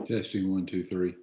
Testing one, two, three.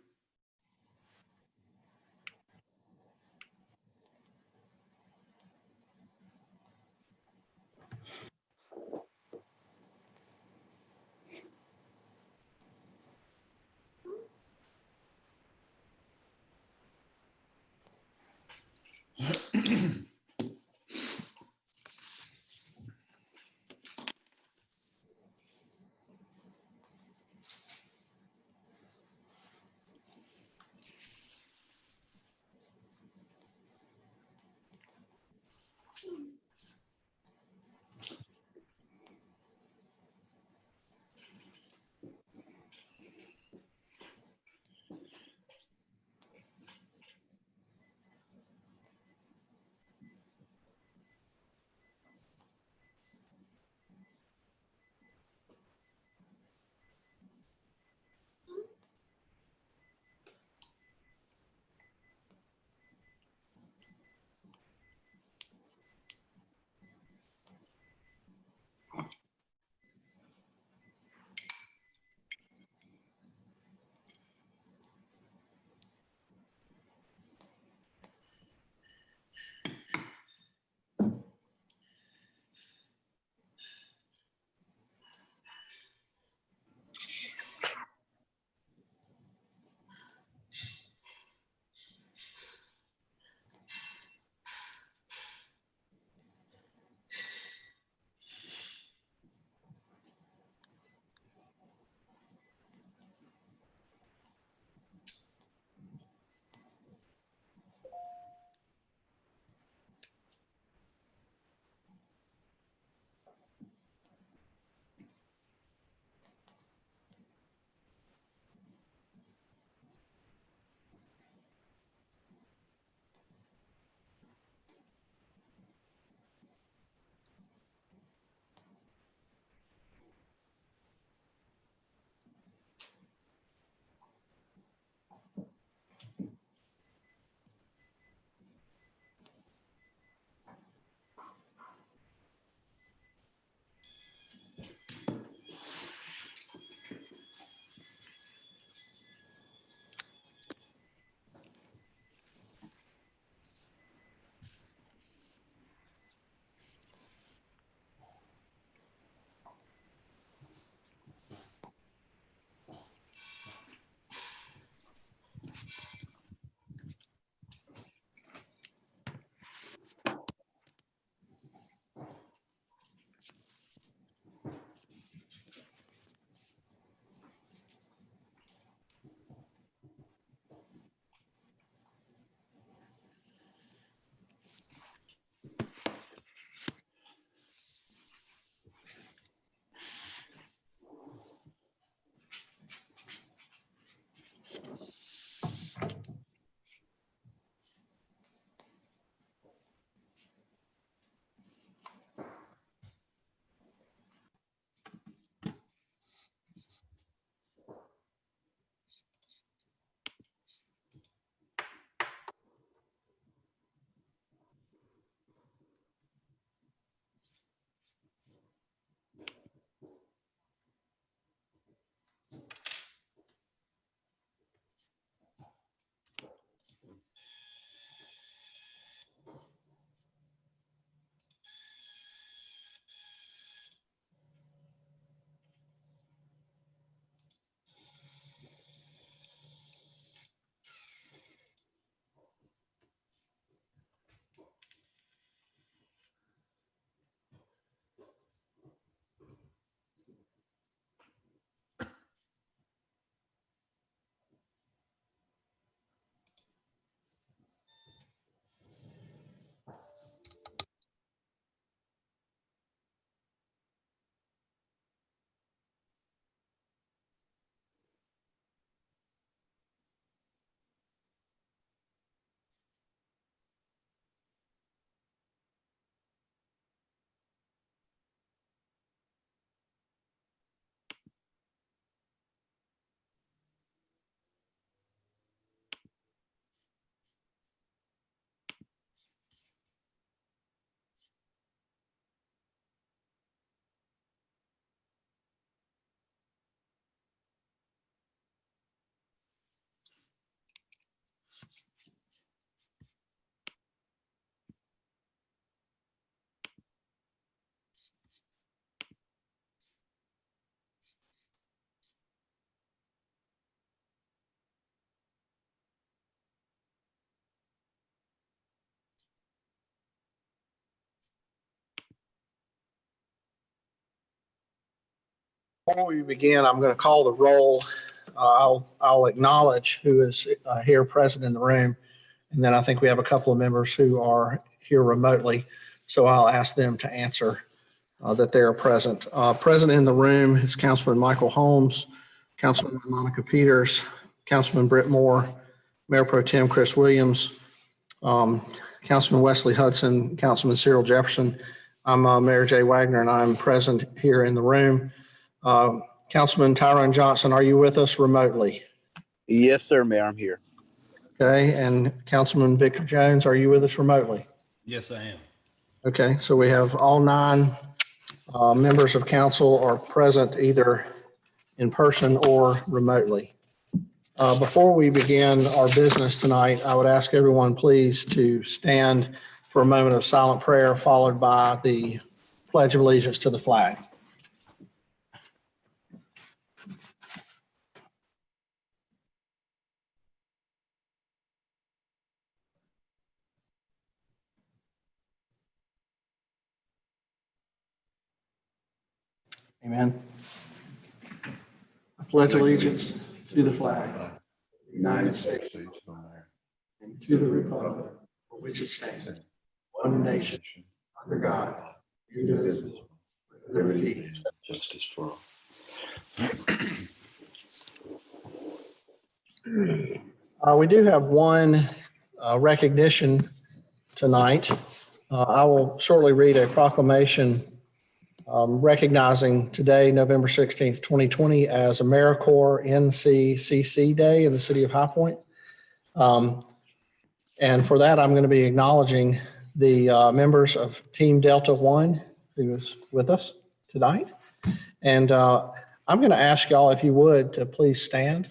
Before we begin, I'm going to call the roll. I'll acknowledge who is here present in the room. And then I think we have a couple of members who are here remotely. So I'll ask them to answer that they are present. Present in the room is Councilman Michael Holmes, Councilman Monica Peters, Councilman Britt Moore, Mayor Pro Tem Chris Williams, Councilman Wesley Hudson, Councilman Cyril Jefferson. I'm Mayor Jay Wagner, and I'm present here in the room. Councilman Tyrone Johnson, are you with us remotely? Yes, sir, Mayor, I'm here. Okay, and Councilman Victor Jones, are you with us remotely? Yes, I am. Okay, so we have all 9 members of council are present either in person or remotely. Before we begin our business tonight, I would ask everyone please to stand for a moment of silent prayer followed by the Pledge of Allegiance to the flag. Amen. I pledge allegiance to the flag of the United States of America and to the republic for which it stands, one nation, under God, indivisible, with liberty and justice for all. We do have one recognition tonight. I will shortly read a proclamation recognizing today, November 16th, 2020, as AmeriCorps NCCC Day in the city of High Point. And for that, I'm going to be acknowledging the members of Team Delta One who is with us tonight. And I'm going to ask y'all, if you would, to please stand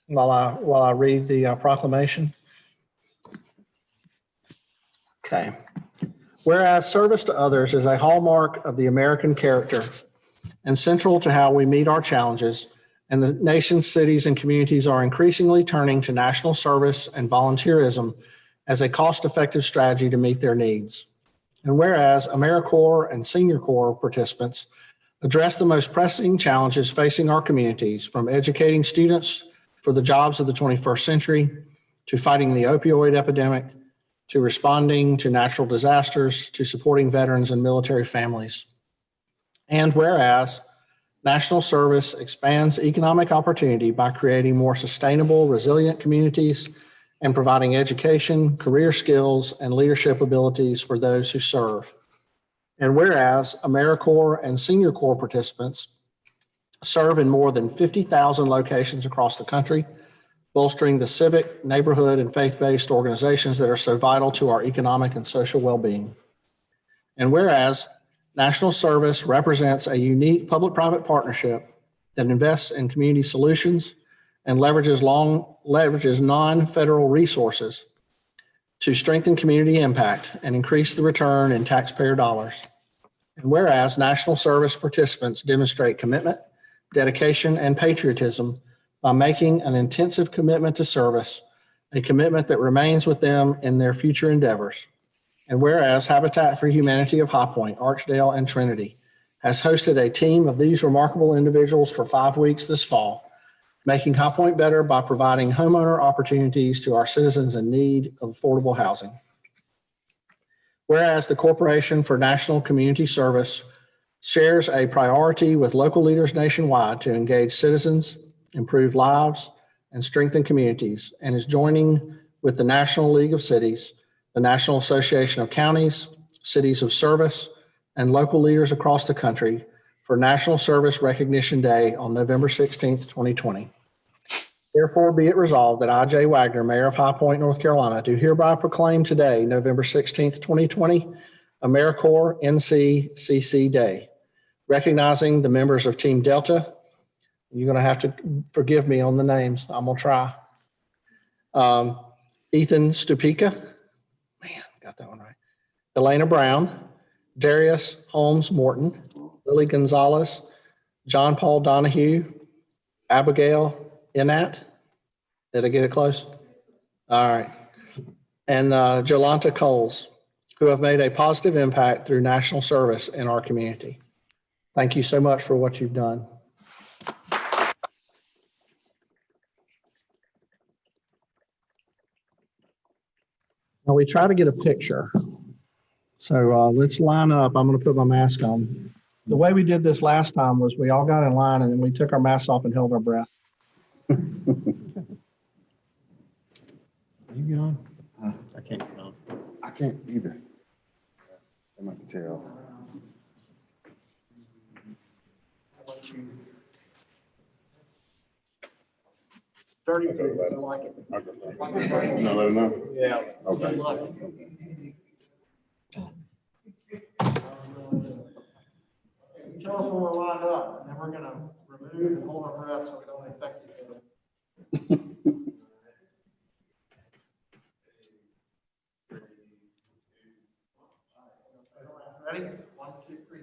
while I read the proclamation. Okay. Whereas service to others is a hallmark of the American character and central to how we meet our challenges, and the nation's cities and communities are increasingly turning to national service and volunteerism as a cost-effective strategy to meet their needs. And whereas AmeriCorps and Senior Corps participants address the most pressing challenges facing our communities, from educating students for the jobs of the 21st century, to fighting the opioid epidemic, to responding to natural disasters, to supporting veterans and military families. And whereas national service expands economic opportunity by creating more sustainable, resilient communities and providing education, career skills, and leadership abilities for those who serve. And whereas AmeriCorps and Senior Corps participants serve in more than 50,000 locations across the country, bolstering the civic, neighborhood, and faith-based organizations that are so vital to our economic and social well-being. And whereas national service represents a unique public-private partnership that invests in community solutions and leverages non-federal resources to strengthen community impact and increase the return in taxpayer dollars. And whereas national service participants demonstrate commitment, dedication, and patriotism by making an intensive commitment to service, a commitment that remains with them in their future endeavors. And whereas Habitat for Humanity of High Point, Archdale, and Trinity has hosted a team of these remarkable individuals for 5 weeks this fall, making High Point better by providing homeowner opportunities to our citizens in need of affordable housing. Whereas the Corporation for National Community Service shares a priority with local leaders nationwide to engage citizens, improve lives, and strengthen communities, and is joining with the National League of Cities, the National Association of Counties, Cities of Service, and local leaders across the country for National Service Recognition Day on November 16th, 2020. Therefore, be it resolved that I, Jay Wagner, Mayor of High Point, North Carolina, do hereby proclaim today, November 16th, 2020, AmeriCorps NCCC Day, recognizing the members of Team Delta. You're going to have to forgive me on the names. I'm going to try. Ethan Stupica. Man, got that one right. Elena Brown, Darius Holmes Morton, Lily Gonzalez, John Paul Donahue, Abigail Inat. Did I get it close? All right. And Jolanta Coles, who have made a positive impact through national service in our community. Thank you so much for what you've done. Now we try to get a picture. So let's line up. I'm going to put my mask on. The way we did this last time was we all got in line and then we took our masks off and held our breath. You get on? I can't get on. I can't either. I'm not to tell. Dirty if you don't like it. No, let him know. Yeah. Okay. You tell us when we're lined up, and then we're gonna remove and hold our breath so we don't infect each other. Ready? 1, 2, 3.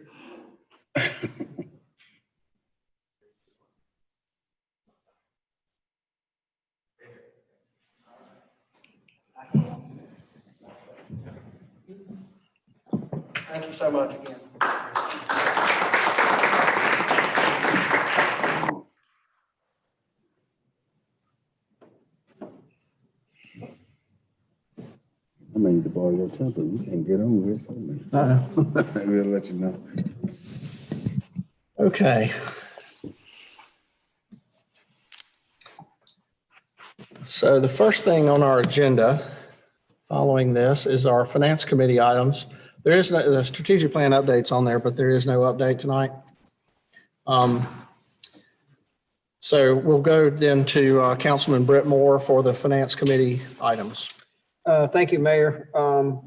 Thank you so much again. I may need to borrow your temper. You can't get on with something. We'll let you know. Okay. So the first thing on our agenda following this is our finance committee items. There is no, the strategic plan updates on there, but there is no update tonight. So we'll go then to Councilman Brett Moore for the finance committee items. Thank you, Mayor.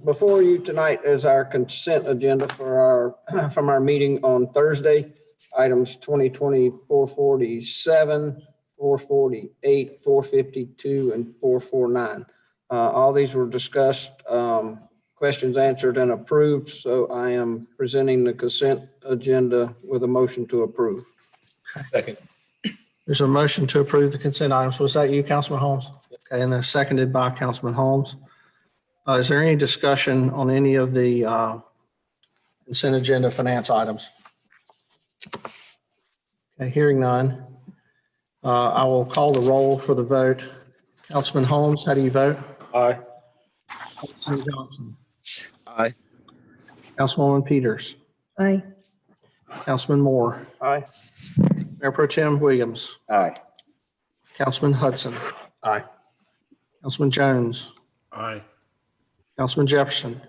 Before you tonight is our consent agenda for our, from our meeting on Thursday, items 2020-447, 448, 452, and 449. All these were discussed, questions answered and approved, so I am presenting the consent agenda with a motion to approve. Second. There's a motion to approve the consent items. Was that you, Councilman Holmes? Okay, and then seconded by Councilman Holmes. Is there any discussion on any of the consent agenda finance items? Okay, hearing none. I will call the roll for the vote. Councilman Holmes, how do you vote? Aye. Councilman Johnson. Aye. Councilwoman Peters. Aye. Councilman Moore. Aye. Mayor Pro Tem Williams. Aye. Councilman Hudson. Aye. Councilman Jones. Aye. Councilman Jefferson.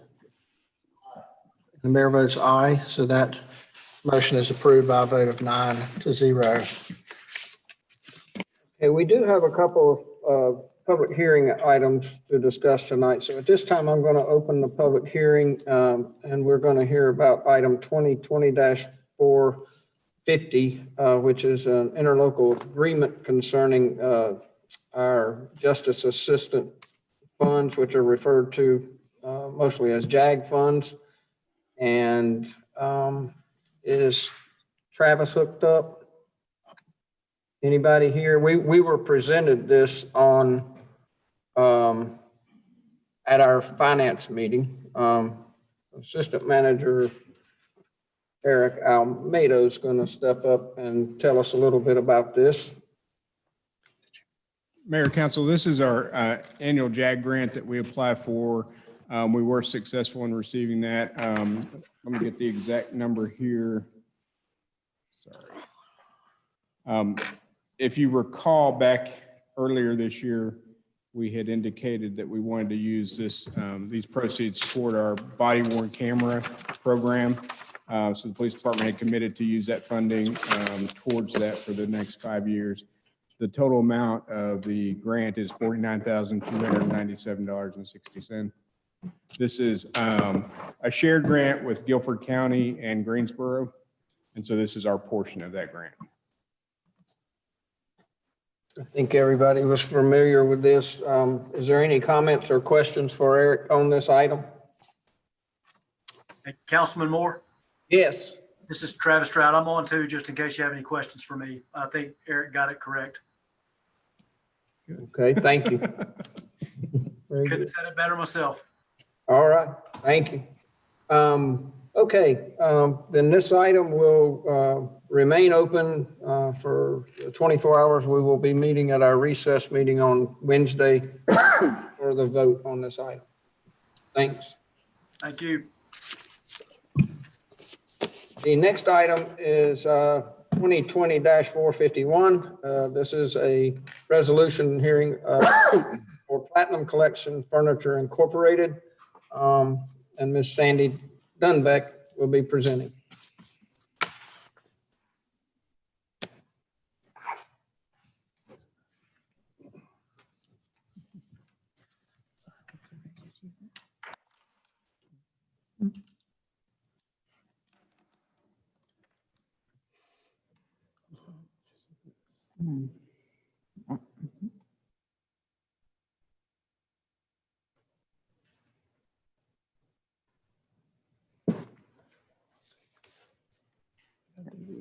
The mayor votes aye, so that motion is approved by a vote of 9-0. Okay, we do have a couple of public hearing items to discuss tonight. So at this time, I'm going to open the public hearing, and we're going to hear about item 2020-450, which is an interlocal agreement concerning our justice assistant funds, which are referred to mostly as JAG funds. And is Travis hooked up? Anybody here? We were presented this on at our finance meeting. Assistant Manager Eric Almeida is going to step up and tell us a little bit about this. Mayor, Council, this is our annual JAG grant that we apply for. We were successful in receiving that. Let me get the exact number here. Sorry. If you recall back earlier this year, we had indicated that we wanted to use this, these proceeds toward our body worn camera program. So the police department had committed to use that funding towards that for the next 5 years. The total amount of the grant is $49,297.60. This is a shared grant with Guilford County and Greensboro. And so this is our portion of that grant. I think everybody was familiar with this. Is there any comments or questions for Eric on this item? Hey, Councilman Moore, Yes. this is Travis Stroud. I'm on too, just in case you have any questions for me. I think Eric got it correct. Okay, thank you. Very Couldn't good. have said it better myself. All right, thank you. Okay, then this item will remain open for 24 hours. We will be meeting at our recess meeting on Wednesday for the vote on this item. Thanks. Thank you. The next item is 2020-451. This is a resolution hearing for Platinum Collection Furniture Incorporated. And Ms. Sandy Dunbeck will be presenting.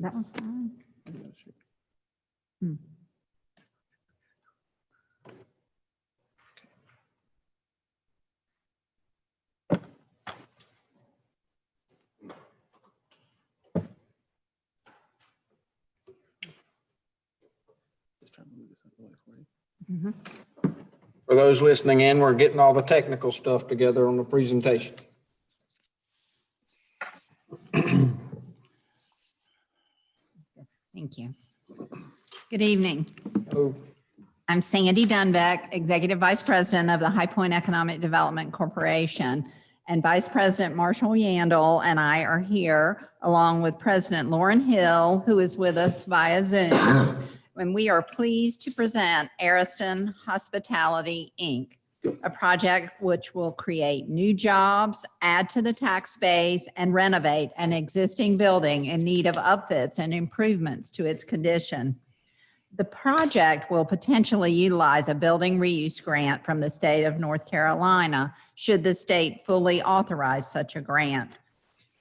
That one's fine. For those listening in, we're getting all the technical stuff together on the presentation. Thank you. Good evening. Oh, I'm Sandy Dunbeck, Executive Vice President of the High Point Economic Development Corporation. And Vice President Marshall Yandel and I are here along with President Lauren Hill, who is with us via Zoom. And we are pleased to present Ariston Hospitality, Inc., a project which will create new jobs, add to the tax base, and renovate an existing building in need of upfits and improvements to its condition. The project will potentially utilize a building reuse grant from the state of North Carolina, should the state fully authorize such a grant.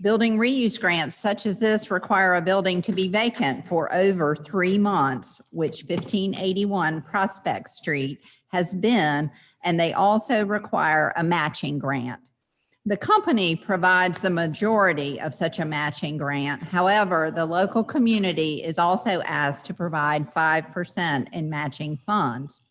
Building reuse grants such as this require a building to be vacant for over 3 months, which 1581 Prospect Street has been, and they also require a matching grant. The company provides the majority of such a matching grant. However, the local community is also asked to provide 5% in matching funds.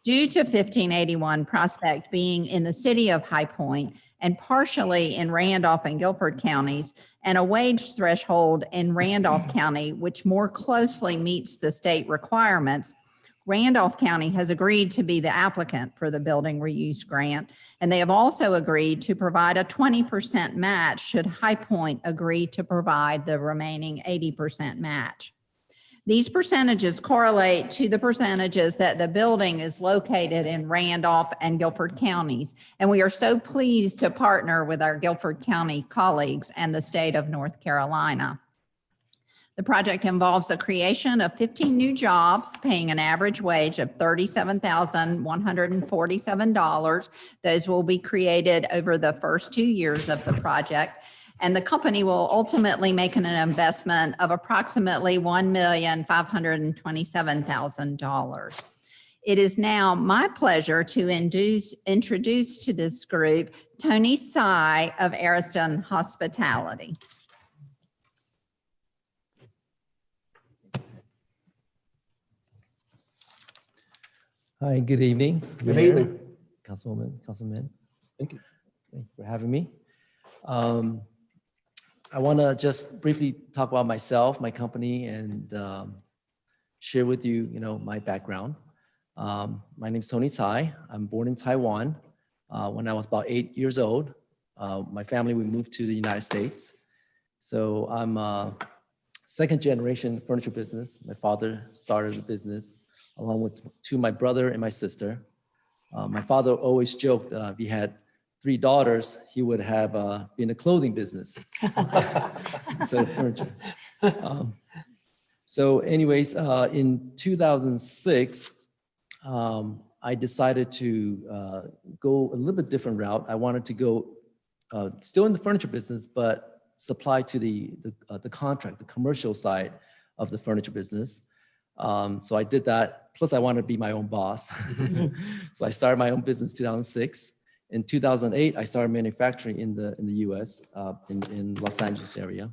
Due to 1581 Prospect being in the city of High Point and partially in Randolph and Guilford counties, and a wage threshold in Randolph County, which more closely meets the state requirements, Randolph County has agreed to be the applicant for the building reuse grant, and they have also agreed to provide a 20% match should High Point agree to provide the remaining 80% match. These percentages correlate to the percentages that the building is located in Randolph and Guilford counties, and we are so pleased to partner with our Guilford County colleagues and the state of North Carolina. The project involves the creation of 15 new jobs, paying an average wage of $37,147. Those will be created over the first 2 years of the project. And the company will ultimately make an investment of approximately $1,527,000. It is now my pleasure to introduce to this group Tony Tsai of Ariston Hospitality. Hi, good evening. Good Mayor, evening. Councilwoman, Councilman. Thank you. Thank you for having me. I want to just briefly talk about myself, my company, and share with you, my background. My name is Tony Tsai. I'm born in Taiwan. When I was about 8 years old, my family, we moved to the United States. So I'm a second generation furniture business. My father started the business along with my brother and my sister. My father always joked if he had 3 daughters, he would have been a clothing business instead of furniture. So anyways, in 2006, I decided to go a little bit different route. I wanted to go still in the furniture business, but supply to the contract, the commercial side of the furniture business. So I did that. Plus I wanted to be my own boss. So I started my own business in 2006. In 2008, I started manufacturing in the US, in Los Angeles area.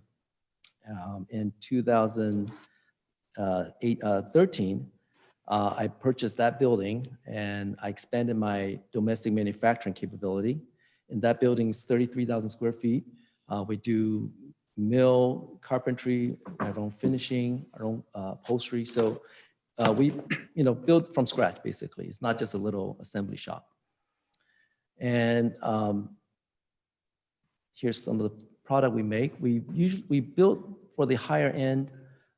In 2013, I purchased that building and I expanded my domestic manufacturing capability. And that building is 33,000 square feet. We do mill, carpentry, our own finishing, our own upholstery. So we, build from scratch, basically. It's not just a little assembly shop. And here's some of the product we make. We build for the higher end,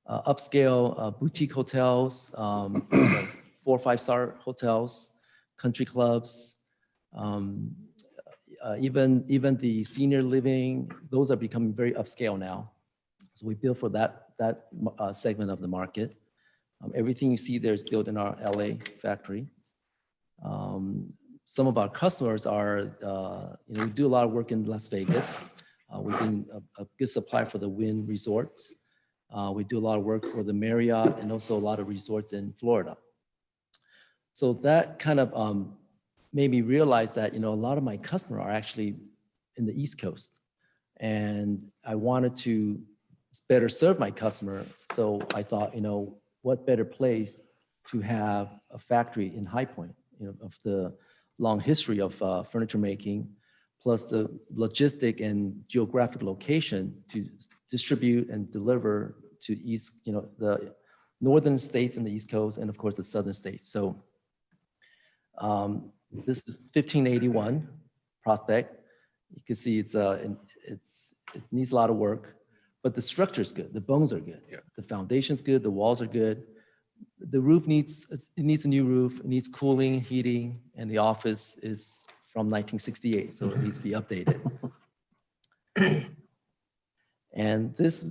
upscale boutique hotels, 4 or 5-star hotels, country clubs, even the senior living. Those are becoming very upscale now. So we build for that segment of the market. Everything you see there is built in our LA factory. Some of our customers are, we do a lot of work in Las Vegas. We've been a good supplier for the Wynn resorts. We do a lot of work for the Marriott and also a lot of resorts in Florida. So that kind of made me realize that, a lot of my customers are actually in the East Coast. And I wanted to better serve my customer. So I thought, what better place to have a factory in High Point, of the long history of furniture making, plus the logistic and geographic location to distribute and deliver to the northern states and the East Coast, and of course the southern states. So this is 1581 Prospect. You can see it needs a lot of work, but the structure is good. The bones are good. Yeah. The foundation's good. The walls are good. The roof needs a new roof. It needs cooling, heating, and the office is from 1968, so it needs to be updated. And this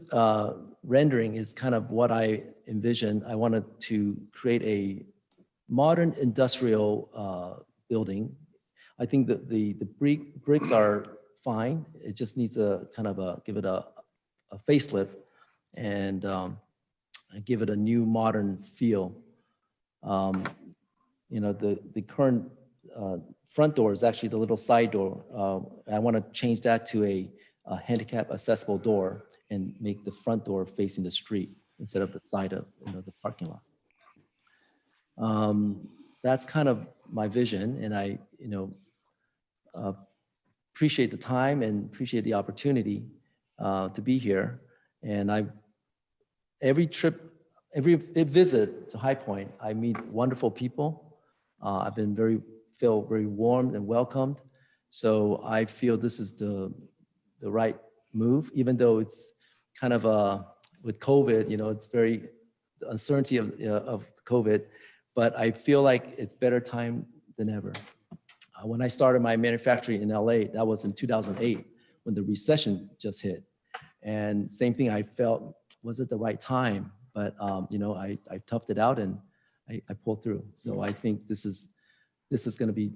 rendering is kind of what I envisioned. I wanted to create a modern industrial building. I think that the bricks are fine. It just needs a kind of give it a facelift and give it a new modern feel. The current front door is actually the little side door. I want to change that to a handicap accessible door and make the front door facing the street instead of the side of the parking lot. That's kind of my vision, and I appreciate the time and appreciate the opportunity to be here. And every visit to High Point, I meet wonderful people. I've been feel very warmed and welcomed. So I feel this is the right move, even though it's kind of with COVID, it's very the uncertainty of COVID, but I feel like it's better time than ever. When I started my manufacturing in LA, that was in 2008 when the recession just hit. And same thing, I felt, was it the right time? But I toughed it out and I pulled through. So I think this is going to be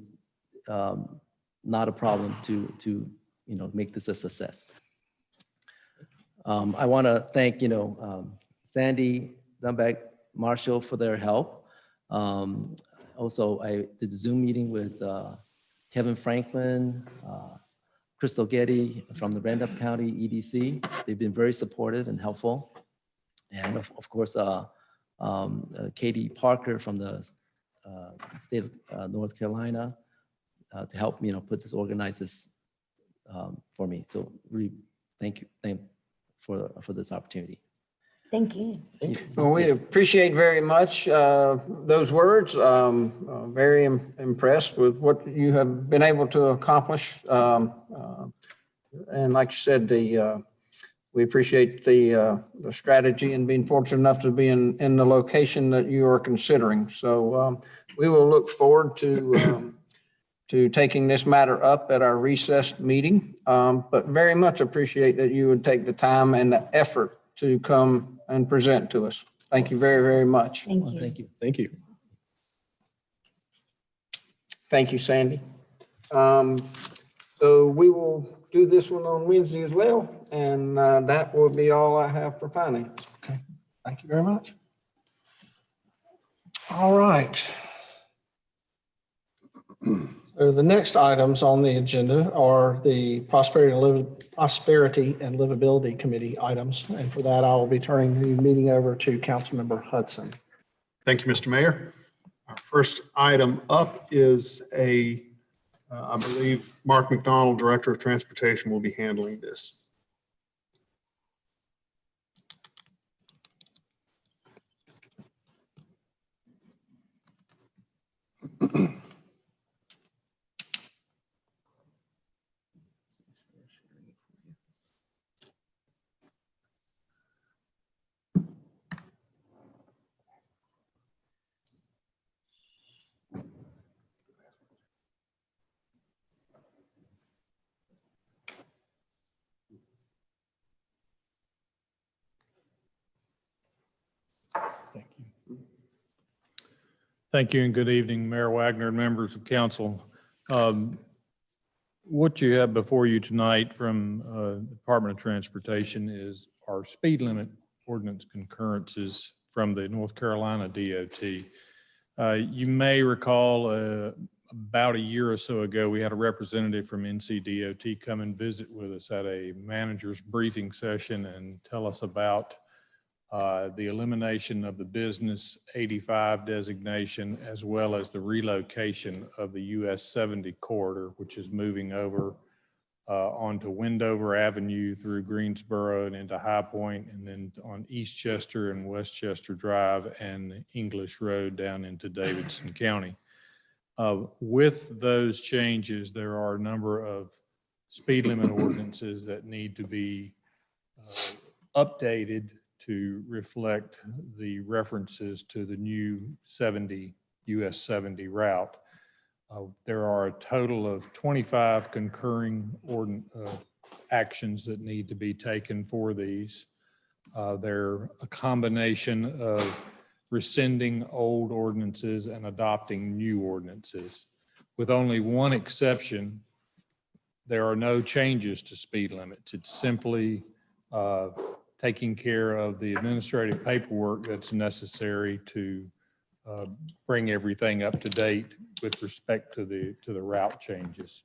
not a problem to make this a success. I want to thank Sandy, Dunbeck, Marshall for their help. Also, I did the Zoom meeting with Kevin Franklin, Crystal Getty from the Randolph County EDC. They've been very supportive and helpful. And of course, Katie Parker from the state of North Carolina to help organize this for me. So really, thank you for this opportunity. Thank you. Well, we appreciate very much those words. Very impressed with what you have been able to accomplish. And like you said, we appreciate the strategy and being fortunate enough to be in the location that you are considering. So we will look forward to taking this matter up at our recessed meeting. But very much appreciate that you would take the time and the effort to come and present to us. Thank you very, very much. Thank you. Thank you. Thank you. Thank you, Sandy. So we will do this one on Wednesday as well, and that will be all I have for finance. Okay, thank you very much. All right. So the next items on the agenda are the Prosperity and Livability Committee items. And for that, I will be turning the meeting over to Councilmember Hudson. Thank you, Mr. Mayor. Our first item up is a I believe Mark McDonald, Director of Transportation, will be handling this. Thank you and good evening, Mayor Wagner and members of council. What you have before you tonight from Department of Transportation is our speed limit ordinance concurrences from the North Carolina DOT. You may recall about a year or so ago, we had a representative from NCDOT come and visit with us at a manager's briefing session and tell us about the elimination of the business 85 designation, as well as the relocation of the US 70 corridor, which is moving over onto Wendover Avenue through Greensboro and into High Point, and then on Eastchester and Westchester Drive and English Road down into Davidson County. With those changes, there are a number of speed limit ordinances that need to be updated to reflect the references to the new 70 US 70 route. There are a total of 25 concurring actions that need to be taken for these. They're a combination of rescinding old ordinances and adopting new ordinances. With only one exception, there are no changes to speed limits. It's simply taking care of the administrative paperwork that's necessary to bring everything up to date with respect to the route changes.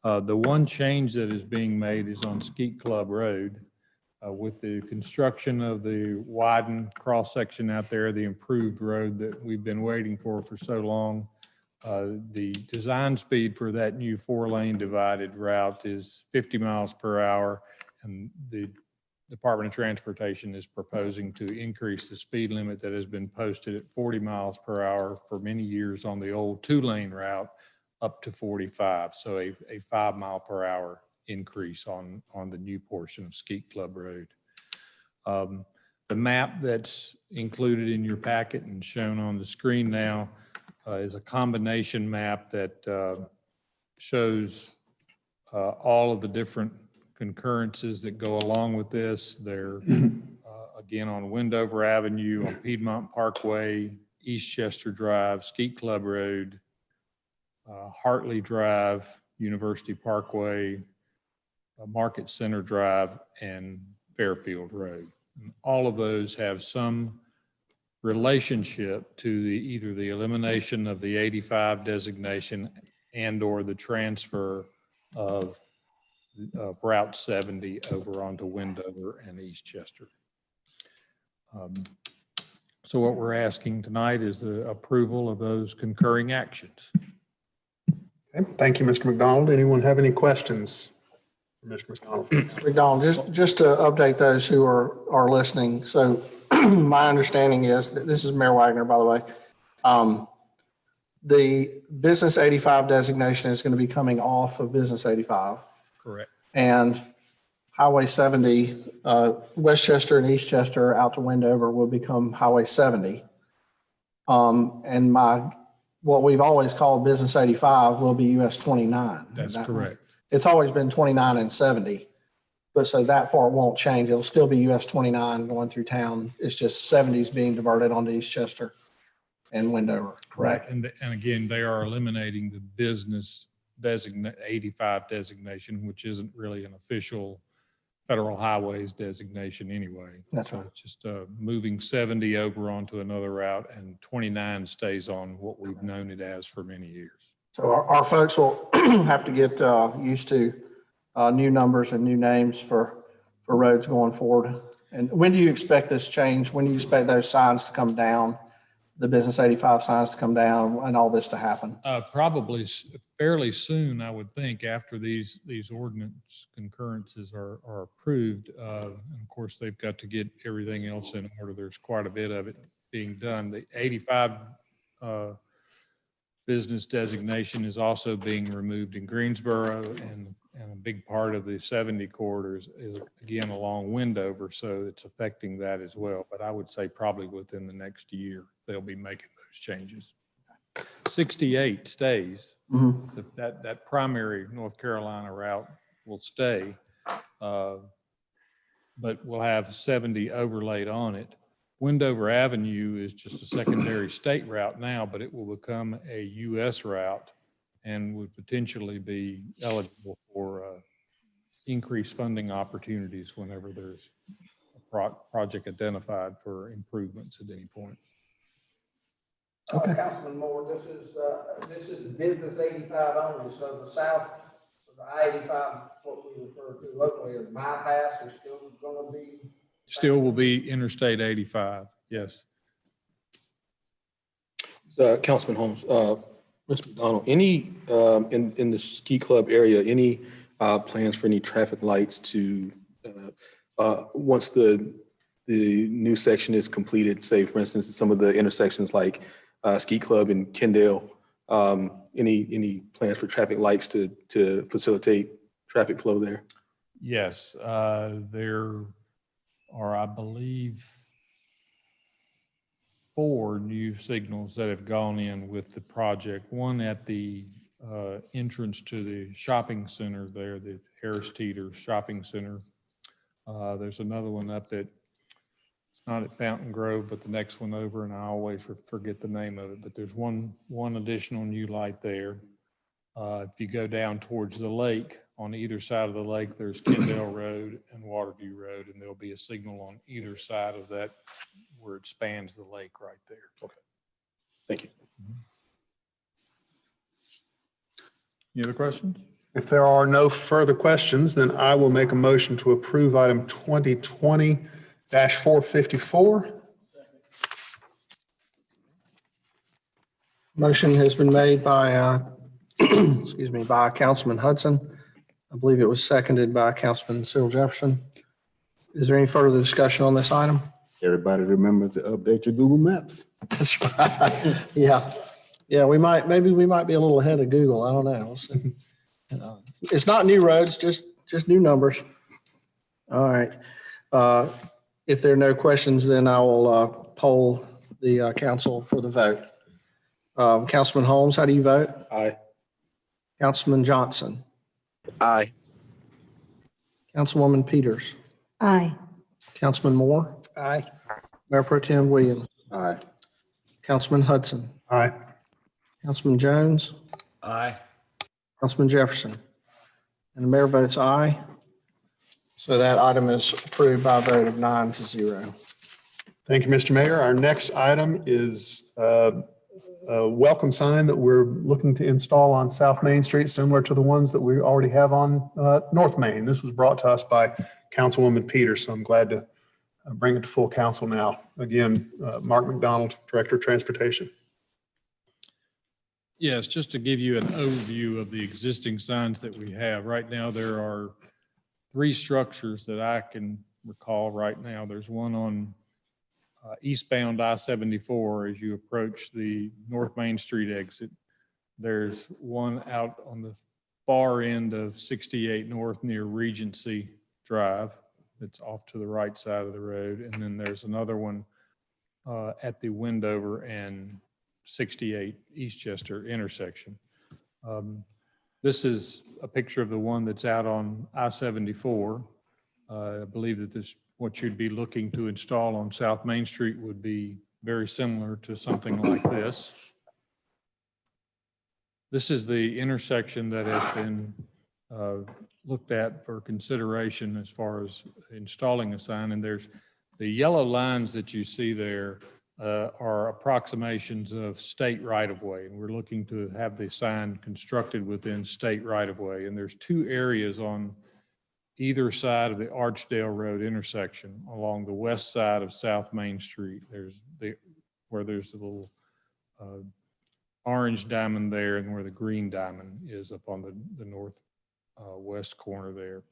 The one change that is being made is on Skeet Club Road. With the construction of the widened cross section out there, the improved road that we've been waiting for so long, the design speed for that new 4-lane divided route is 50 miles per hour, and the Department of Transportation is proposing to increase the speed limit that has been posted at 40 miles per hour for many years on the old 2-lane route up to 45. So a 5 mile per hour increase on the new portion of Skeet Club Road. The map that's included in your packet and shown on the screen now is a combination map that shows all of the different concurrences that go along with this. They're again on Wendover Avenue, on Piedmont Parkway, Eastchester Drive, Skeet Club Road, Hartley Drive, University Parkway, Market Center Drive, and Fairfield Road. And all of those have some relationship to either the elimination of the 85 designation and or the transfer of Route 70 over onto Wendover and Eastchester. So what we're asking tonight is the approval of those concurring actions. Okay, thank you, Mr. McDonald. Anyone have any questions for Mr. McDonald? McDonald, just to update those who are listening. So my understanding is that this is Mayor Wagner, by the way. The business 85 designation is going to be coming off of business 85. Correct. And Highway 70, Westchester and Eastchester out to Wendover will become Highway 70. And what we've always called business 85 will be US 29. That's correct. It's always been 29 and 70. But so that part won't change. It'll still be US 29 going through town. It's just 70s being diverted onto Eastchester and Wendover, correct? And again, they are eliminating the business 85 designation, which isn't really an official federal highways designation anyway. That's so right. It's just moving 70 over onto another route, and 29 stays on what we've known it as for many years. So our folks will have to get used to new numbers and new names for roads going forward. And when do you expect this change? When do you expect those signs to come down the Business 85 signs to come down and all this to happen? Probably fairly soon, I would think, after these ordinance concurrences are approved. And of course, they've got to get everything else in order. There's quite a bit of it being done. The 85 business designation is also being removed in Greensboro, and a big part of the 70 corridor is again along Wendover, so it's affecting that as well. But I would say probably within the next year, they'll be making those changes. 68 stays. Mhm. That primary North Carolina route will stay, but we'll have 70 overlaid on it. Wendover Avenue is just a secondary state route now, but it will become a U.S. route and would potentially be eligible for increased funding opportunities whenever there's a project identified for improvements at any point. Okay. Councilman Moore, this is Business 85 only, so the south, the I-85, what we refer to locally as bypass, is still going to be. Still will be Interstate 85, yes. Councilman Holmes, Mr. McDonald, any, in the ski club area, any plans for any traffic lights to, once the new section is completed, say, for instance, some of the intersections like Ski Club and Kendall, any plans for traffic lights to facilitate traffic flow there? Yes, there are, I believe, 4 new signals that have gone in with the project. One at the entrance to the shopping center there, the Harris Teeter Shopping Center. There's another one up at, it's not at Fountain Grove, but the next one over, and I always forget the name of it, but there's one additional new light there. If you go down towards the lake, on either side of the lake, there's Kendall Road and Waterview Road, and there'll be a signal on either side of that where it spans the lake right there. Okay. Thank you. Any other questions? If there are no further questions, then I will make a motion to approve item 2020-454. Motion has been made by, excuse me, by Councilman Hudson. I believe it was seconded by Councilman Cyril Jefferson. Is there any further discussion on this item? Everybody remember to update your Google Maps. That's right. Yeah. Yeah, maybe we might be a little ahead of Google. I don't know. We'll see. It's not new roads, just new numbers. All right. If there are no questions, then I will poll the council for the vote. Councilman Holmes, how do you vote? Aye. Councilman Johnson? Aye. Councilwoman Peters? Aye. Councilman Moore? Aye. Mayor Pro Tem Williams? Aye. Councilman Hudson? Aye. Councilman Jones? Aye. Councilman Jefferson? And the mayor votes aye. So that item is approved by a vote of 9-0. Thank you, Mr. Mayor. Our next item is a welcome sign that we're looking to install on South Main Street, similar to the ones that we already have on North Main. This was brought to us by Councilwoman Peters, so I'm glad to bring it to full council now. Again, Mark McDonald, Director of Transportation. Yes, just to give you an overview of the existing signs that we have. Right now, there are 3 structures that I can recall right now. There's one on eastbound I-74 as you approach the North Main Street exit. There's one out on the far end of 68 North near Regency Drive. That's off to the right side of the road. And then there's another one at the Wendover and 68 Eastchester intersection. This is a picture of the one that's out on I-74. I believe that what you'd be looking to install on South Main Street would be very similar to something like this. This is the intersection that has been looked at for consideration as far as installing a sign. And there's the yellow lines that you see there are approximations of state right-of-way. And we're looking to have the sign constructed within state right-of-way. And there's 2 areas on either side of the Archdale Road intersection along the west side of South Main Street. There's the where there's a little orange diamond there and where the green diamond is up on the north west corner there.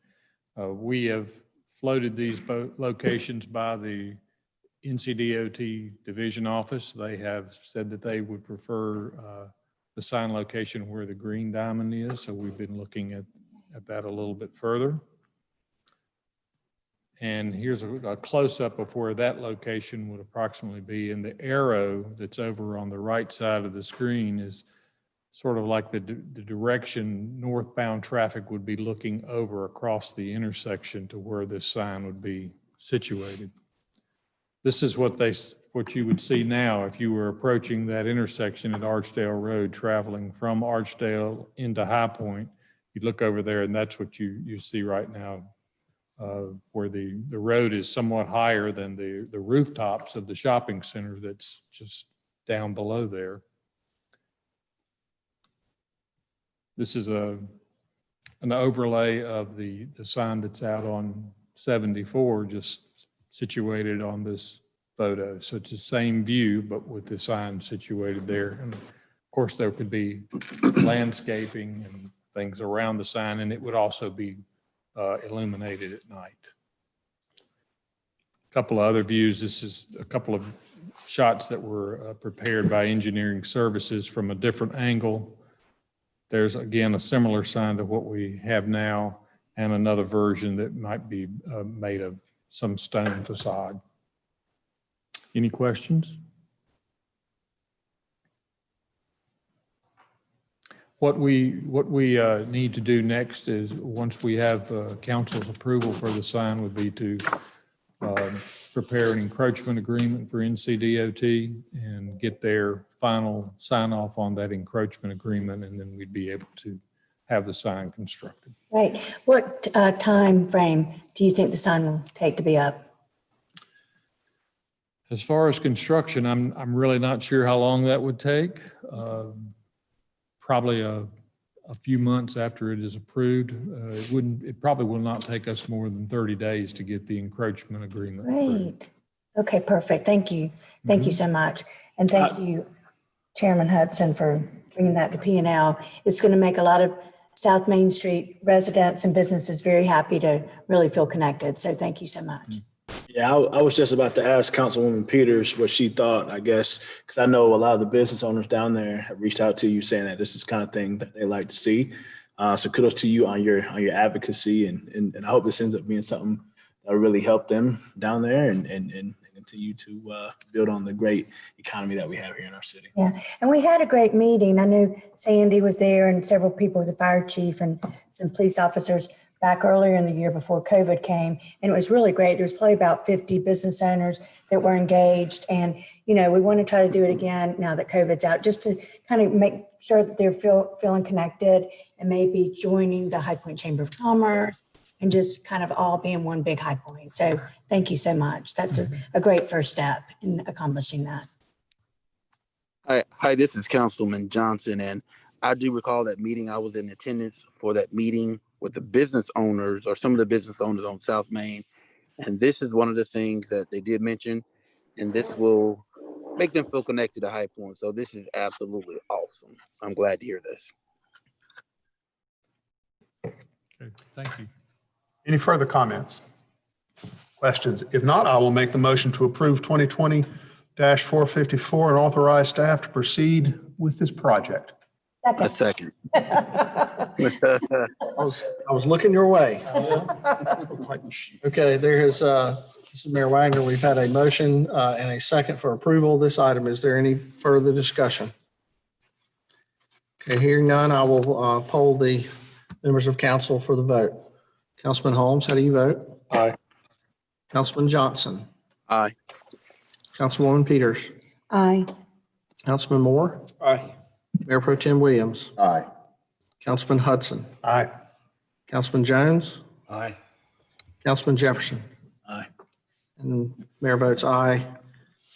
We have floated these locations by the NCDOT division office. They have said that they would prefer the sign location where the green diamond is. So we've been looking at that a little bit further. And here's a close-up of where that location would approximately be. And the arrow that's over on the right side of the screen is sort of like the direction northbound traffic would be looking over across the intersection to where this sign would be situated. This is what you would see now if you were approaching that intersection at Archdale Road, traveling from Archdale into High Point. You'd look over there, and that's what you see right now, where the road is somewhat higher than the rooftops of the shopping center that's just down below there. This is an overlay of the sign that's out on 74, just situated on this photo. So it's the same view, but with the sign situated there. And of course, there could be landscaping and things around the sign, and it would also be illuminated at night. A couple of other views. This is a couple of shots that were prepared by engineering services from a different angle. There's, again, a similar sign to what we have now, and another version that might be made of some stone facade. Any questions? What we need to do next is, once we have council's approval for the sign, would be to prepare an encroachment agreement for NCDOT and get their final sign off on that encroachment agreement, and then we'd be able to have the sign constructed. Right. What time frame do you think the sign will take to be up? As far as construction, I'm really not sure how long that would take. Probably a few months after it is approved. It probably will not take us more than 30 days to get the encroachment agreement approved. Great. Okay, perfect. Thank you. Thank you so much. And thank you, Chairman Hudson, for bringing that to P&L. It's going to make a lot of South Main Street residents and businesses very happy to really feel connected. So thank you so much. Yeah, I was just about to ask Councilwoman Peters what she thought, I guess, because I know a lot of the business owners down there have reached out to you saying that this is the kind of thing that they like to see. So kudos to you on your advocacy, and I hope this ends up being something that will really help them down there and continue to build on the great economy that we have here in our city. Yeah, and we had a great meeting. I knew Sandy was there and several people, the fire chief and some police officers back earlier in the year before COVID came. And it was really great. There's probably about 50 business owners that were engaged. And, you know, we want to try to do it again now that COVID's out, just to kind of make sure that they're feeling connected and maybe joining the High Point Chamber of Commerce and just kind of all being one big High Point. So thank you so much. That's a great first step in accomplishing that. Hi, this is Councilman Johnson, and I do recall that meeting. I was in attendance for that meeting with the business owners, or some of the business owners on South Main. And this is one of the things that they did mention, and this will make them feel connected to High Point. So this is absolutely awesome. I'm glad to hear this. Okay, thank you. Any further comments? Questions? If not, I will make the motion to approve 2020-454 and authorize staff to proceed with this project. A second. I was looking your way. Okay, there is, this is Mayor Wagner. We've had a motion and a second for approval of this item. Is there any further discussion? Okay, hearing none, I will poll the members of council for the vote. Councilman Holmes, how do you vote? Aye. Councilman Johnson? Aye. Councilwoman Peters? Aye. Councilman Moore? Aye. Mayor Pro Tem Williams? Aye. Councilman Hudson? Aye. Councilman Jones? Aye. Councilman Jefferson? Aye. And Mayor votes aye.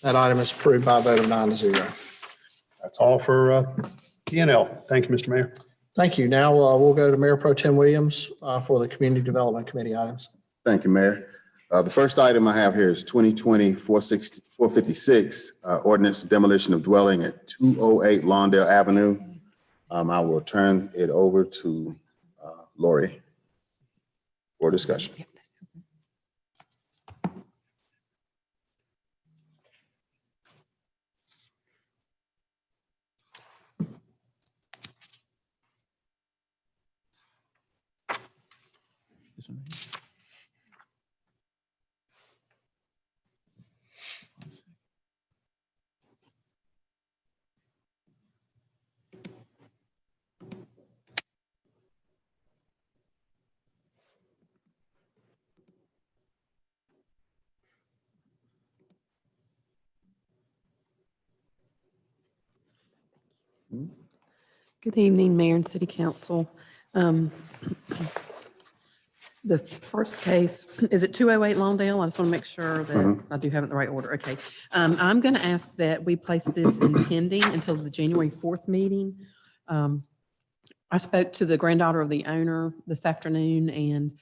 That item is approved by a vote of 9-0. That's all for P&L. Thank you, Mr. Mayor. Thank you. Now we'll go to Mayor Pro Tem Williams for the Community Development Committee items. Thank you, Mayor. The first item I have here is 2020-456, ordinance demolition of dwelling at 208 Lawndale Avenue. I will turn it over to Lori for discussion. Good evening, Mayor and City Council. The first case, is it 208 Lawndale? I just want to make sure that I do have it in the right order. Okay. I'm going to ask that we place this in pending until the January 4th meeting. I spoke to the granddaughter of the owner this afternoon, and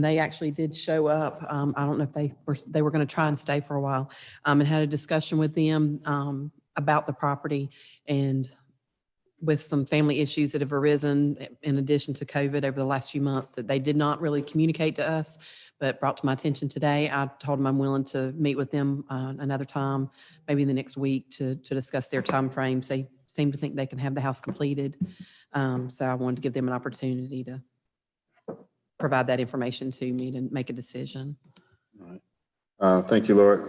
they actually did show up. I don't know if they were going to try and stay for a while, and had a discussion with them about the property and with some family issues that have arisen in addition to COVID over the last few months that they did not really communicate to us, but brought to my attention today. I told them I'm willing to meet with them another time, maybe the next week, to discuss their timeframes. They seem to think they can have the house completed. So I wanted to give them an opportunity to provide that information to me to make a decision. All right. Thank you, Lord.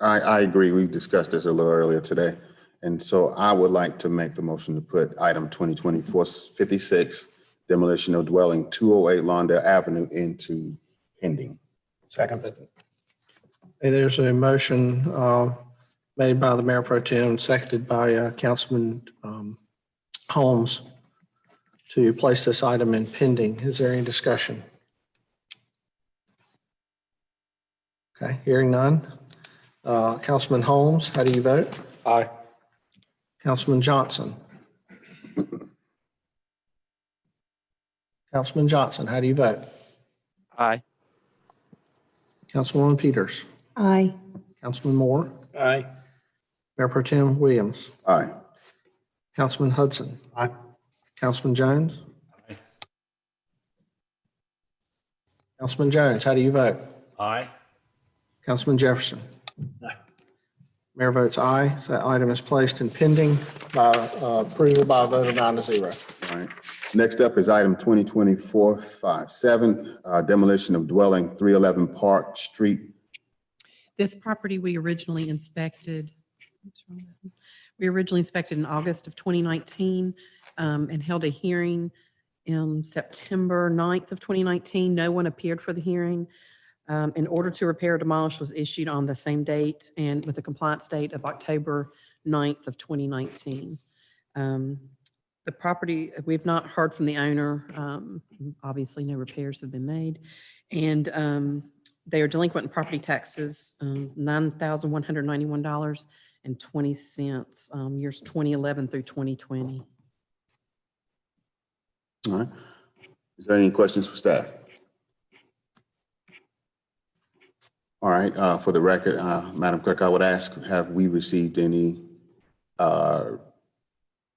I agree. We discussed this a little earlier today. And so I would like to make the motion to put item 2020-456, demolition of dwelling 208 Lawndale Avenue, into pending. Second. Hey, there's a motion made by the Mayor Pro Tem, seconded by Councilman Holmes to place this item in pending. Is there any discussion? Okay, hearing none. Councilman Holmes, how do you vote? Aye. Councilman Johnson. Councilman Johnson, how do you vote? Aye. Councilwoman Peters. Aye. Councilman Moore. Aye. Mayor Pro Tem Williams. Aye. Councilman Hudson. Aye. Councilman Jones. Aye. Councilman Jones, how do you vote? Aye. Councilman Jefferson. Mayor votes aye. So that item is placed in pending by approval by a vote of 9-0. All right. Next up is item 2020-457, demolition of dwelling 311 Park Street. This property we originally inspected in August of 2019 and held a hearing in September 9th of 2019. No one appeared for the hearing. An order to repair or demolish was issued on the same date and with a compliance date of October 9th of 2019. The property, we've not heard from the owner. Obviously, no repairs have been made. And they are delinquent in property taxes, $9,191.20, years 2011 through 2020. All right. Is there any questions for staff? All right, for the record, Madam Clerk, I would ask, have we received any,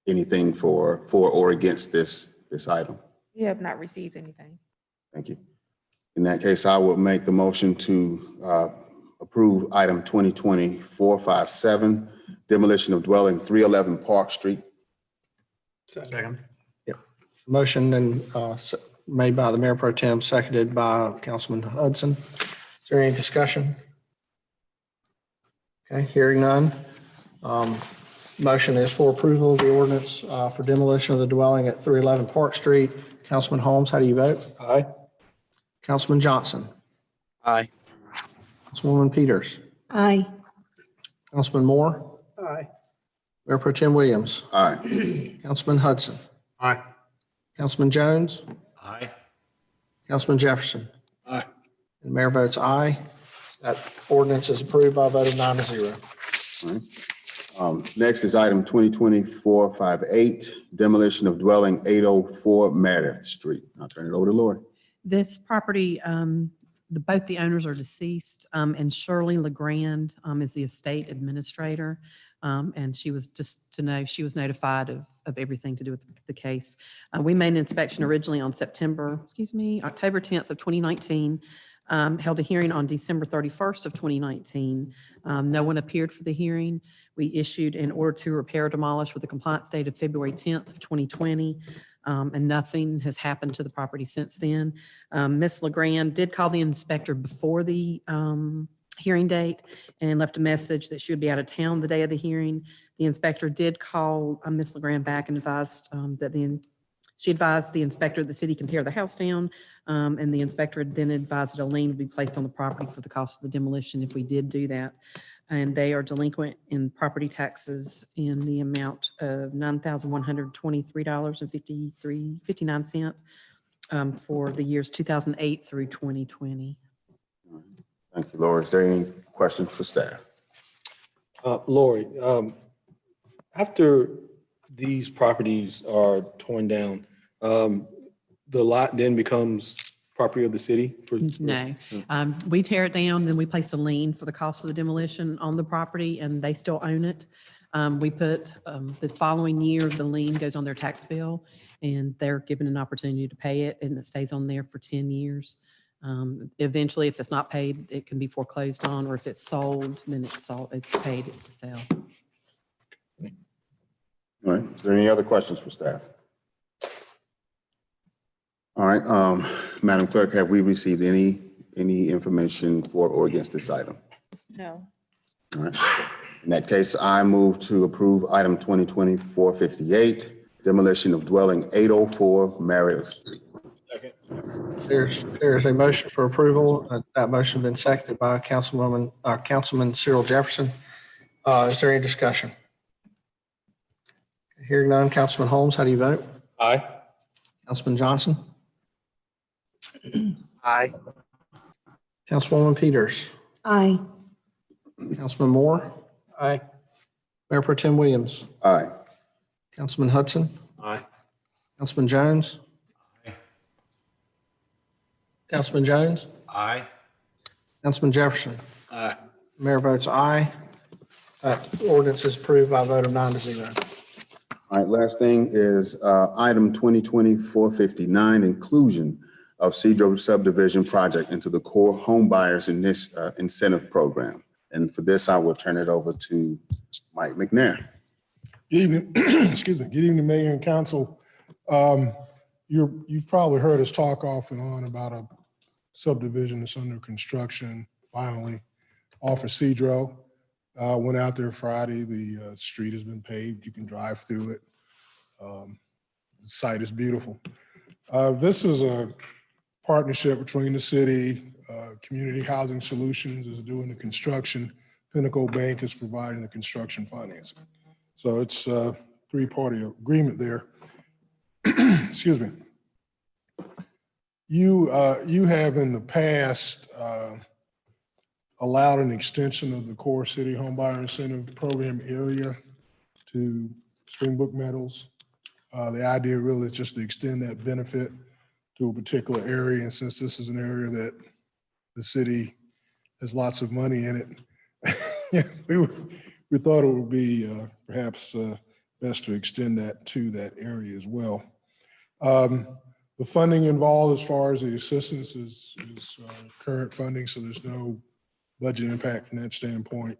anything for or against this item? We have not received anything. Thank you. In that case, I will make the motion to approve item 2020-457, demolition of dwelling 311 Park Street. Second. Yep. Motion and made by the Mayor Pro Tem, seconded by Councilman Hudson. Is there any discussion? Okay, hearing none. Motion is for approval of the ordinance for demolition of the dwelling at 311 Park Street. Councilman Holmes, how do you vote? Aye. Councilman Johnson. Aye. Councilwoman Peters. Aye. Councilman Moore. Aye. Mayor Pro Tem Williams. Aye. Councilman Hudson. Aye. Councilman Jones. Aye. Councilman Jefferson. Aye. And Mayor votes aye. That ordinance is approved by a vote of 9-0. All right. Next is item 2020-458, demolition of dwelling 804 Meredith Street. I'll turn it over to Lori. This property both the owners are deceased, and Shirley LeGrand is the estate administrator. And she was just to know, she was notified of everything to do with the case. We made an inspection originally on October 10th of 2019, held a hearing on December 31st of 2019. No one appeared for the hearing. We issued an order to repair or demolish with a compliance date of February 10th of 2020. And nothing has happened to the property since then. Ms. LeGrand did call the inspector before the hearing date and left a message that she would be out of town the day of the hearing. The inspector did call Ms. LeGrand back and advised she advised the inspector that the city can tear the house down. And the inspector then advised that a lien would be placed on the property for the cost of the demolition if we did do that. And they are delinquent in property taxes in the amount of $9,123.59 for the years 2008 through 2020. Thank you, Lori. Is there any questions for staff? Lori, after these properties are torn down, the lot then becomes property of the city? No, we tear it down, then we place a lien for the cost of the demolition on the property, and they still own it. We put the following year, the lien goes on their tax bill, and they're given an opportunity to pay it, and it stays on there for 10 years. Eventually, if it's not paid, it can be foreclosed on, or if it's sold, then it's paid at the sale. All right. Is there any other questions for staff? All right. Madam Clerk, have we received any information for or against this item? No. All right. In that case, I move to approve item 2020-458, demolition of dwelling 804 Marriott Street. There's a motion for approval. That motion has been seconded by Councilman Cyril Jefferson. Is there any discussion? Hearing none. Councilman Holmes, how do you vote? Aye. Councilman Johnson? Aye. Councilwoman Peters? Aye. Councilman Moore? Aye. Mayor Pro Tem Williams? Aye. Councilman Hudson? Aye. Councilman Jones? Councilman Jones? Aye. Councilman Jefferson? Aye. Mayor votes aye. Ordinance is approved by a vote of 9-0. All right, last thing is item 2020-459, inclusion of Cedro subdivision project into the core home buyers in this incentive program. And for this, I will turn it over to Mike McNair. Good evening, excuse me. Good evening, Mayor and Council. You've probably heard us talk off and on about a subdivision that's under construction, finally, off of Cedro. Went out there Friday. The street has been paved. You can drive through it. The site is beautiful. This is a partnership between the city, Community Housing Solutions is doing the construction. Pinnacle Bank is providing the construction financing. So it's a three-party agreement there. Excuse me. You have in the past allowed an extension of the core city homebuyer incentive program area to Springbrook Meadows. The idea really is just to extend that benefit to a particular area. And since this is an area that the city has lots of money in it, we thought it would be perhaps best to extend that to that area as well. The funding involved as far as the assistance is current funding, so there's no budget impact from that standpoint.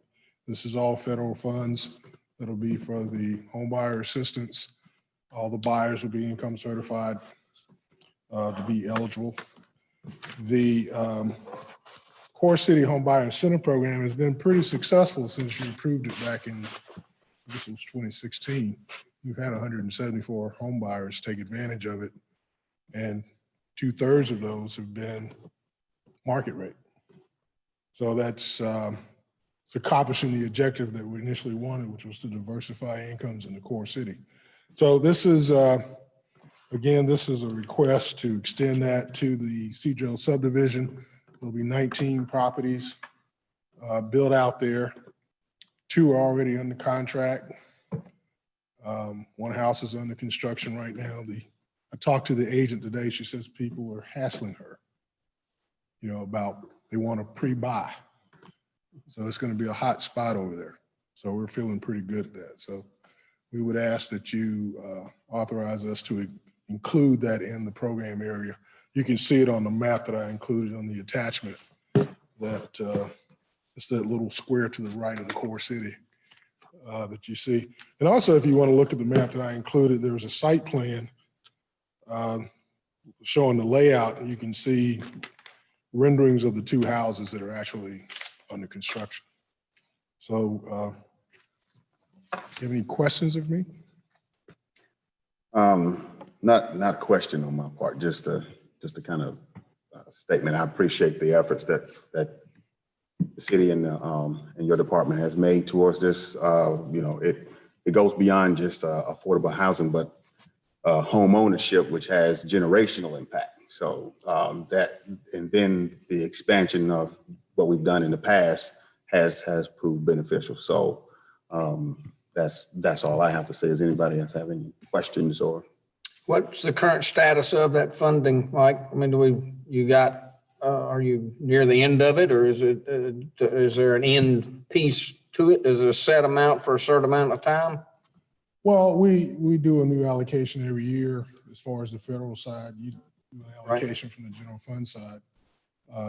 This is all federal funds that'll be for the home buyer assistance. All the buyers will be income certified to be eligible. The Core City Home Buyer Incentive Program has been pretty successful since you approved it back in, this was 2016. You've had 174 home buyers take advantage of it, and 2/3 of those have been market rate. So that's it's accomplishing the objective that we initially wanted, which was to diversify incomes in the core city. So this is, again, this is a request to extend that to the Cedro subdivision. There'll be 19 properties built out there. 2 are already under contract. 1 house is under construction right now. I talked to the agent today. She says people are hassling her about they want to pre-buy. So it's going to be a hot spot over there. So we're feeling pretty good at that. So we would ask that you authorize us to include that in the program area. You can see it on the map that I included on the attachment, that it's that little square to the right of the core city that you see. And also, if you want to look at the map that I included, there's a site plan showing the layout, and you can see renderings of the two houses that are actually under construction. So you have any questions of me? Not a question on my part, just a kind of statement. I appreciate the efforts that the city and your department has made towards this. It goes beyond just affordable housing, but home ownership, which has generational impact. So that, and then the expansion of what we've done in the past has proved beneficial. So that's all I have to say. Does anybody else have any questions or? What's the current status of that funding, Mike? I mean, are you near the end of it, or is there an end piece to it? Is there a set amount for a certain amount of time? Well, we do a new allocation every year as far as the federal side. You do an allocation from the general fund side.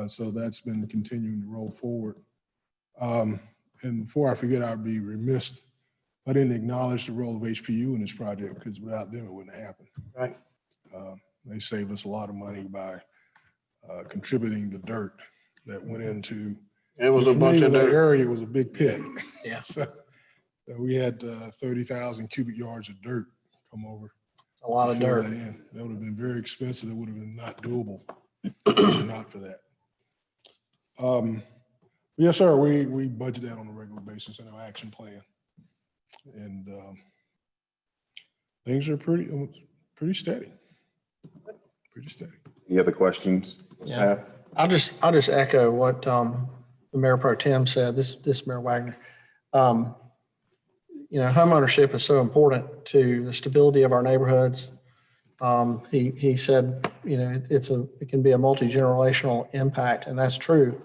So that's been continuing to roll forward. And before I forget, I'd be remiss if I didn't acknowledge the role of HPU in this project, because without them, it wouldn't happen. Right. They saved us a lot of money by contributing the dirt that went into. It was a bunch of that dirt. area. It was a big pit. Yeah. So we had 30,000 cubic yards of dirt come over. A lot of Fill dirt. That in. That would have been very expensive. It would have been not doable if it were not for that. Yes, sir. We budget that on a regular basis in our action plan, and things are pretty steady. Pretty steady. Any other questions? Yeah. I'll just echo what the Mayor Pro Tem said. This Mayor Wagner. Homeownership is so important to the stability of our neighborhoods. He said, it can be a multi-generational impact, and that's true.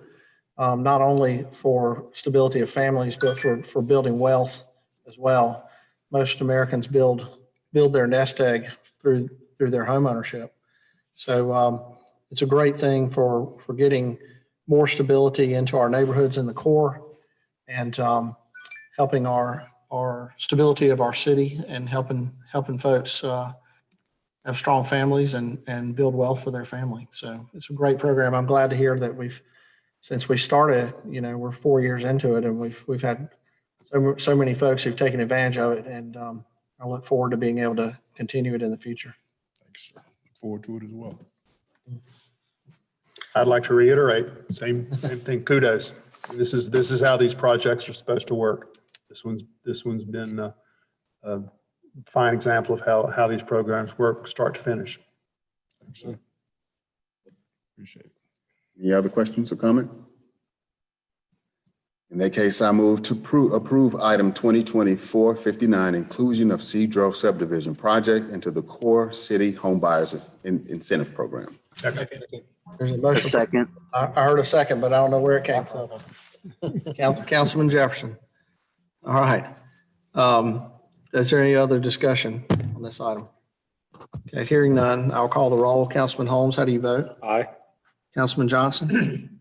Not only for stability of families, but for building wealth as well. Most Americans build their nest egg through their homeownership. So it's a great thing for getting more stability into our neighborhoods in the core, and helping our stability of our city, and helping folks have strong families and build wealth for their family. So it's a great program. I'm glad to hear that since we started, we're 4 years into it, and we've had so many folks who've taken advantage of it, and I look forward to being able to continue it in the future. Thanks, sir. Look forward to it as well. I'd like to reiterate, same thing, kudos. This is how these projects are supposed to work. This one's been a fine example of how these programs work, start to finish. Thanks, sir. Appreciate it. Any other questions or comment? In that case, I move to approve item 2024-59, inclusion of Cedro subdivision project into the core city homebuyers incentive program. There's a motion. Second. I heard a second, but I don't know where it came from. Councilman Jefferson. All right. Is there any other discussion on this item? Okay, hearing none, I'll call the roll. Councilman Holmes, how do you vote? Aye. Councilman Johnson?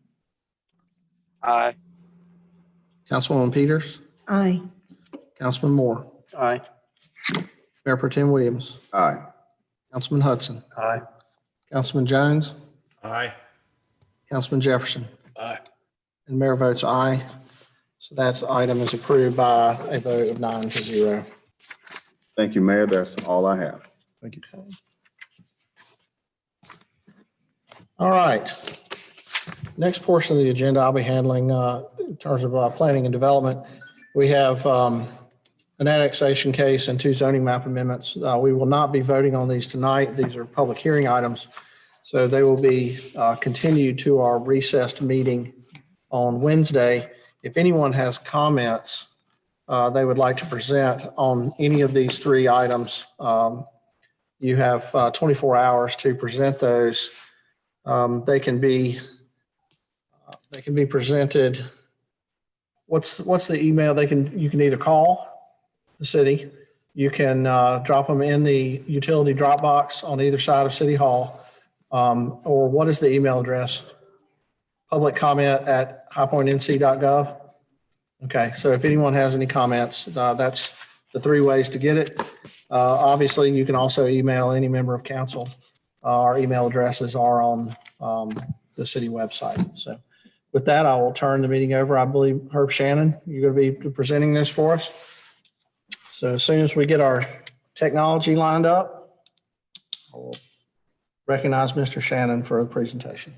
Aye. Councilwoman Peters? Aye. Councilman Moore? Aye. Mayor Pro Tem Williams? Aye. Councilman Hudson? Aye. Councilman Jones? Aye. Councilman Jefferson? Aye. And Mayor votes aye. So that item is approved by a vote of 9-0. Thank you, Mayor. That's all I have. Thank you. All right. Next portion of the agenda I'll be handling in terms of planning and development. We have an annexation case and 2 zoning map amendments. We will not be voting on these tonight. These are public hearing items. So they will be continued to our recessed meeting on Wednesday. If anyone has comments they would like to present on any of these 3 items, you have 24 hours to present those. They can be They can be presented. What's the email? You can either call the city, you can drop them in the utility drop box on either side of City Hall, or what is the email address? Public comment at highpointnc.gov. Okay, so if anyone has any comments, that's the 3 ways to get it. Obviously, you can also email any member of council. Our email addresses are on the city website. So with that, I will turn the meeting over. I believe Herb Shannon, you're going to be presenting this for us. So as soon as we get our technology lined up, I will recognize Mr. Shannon for the presentation.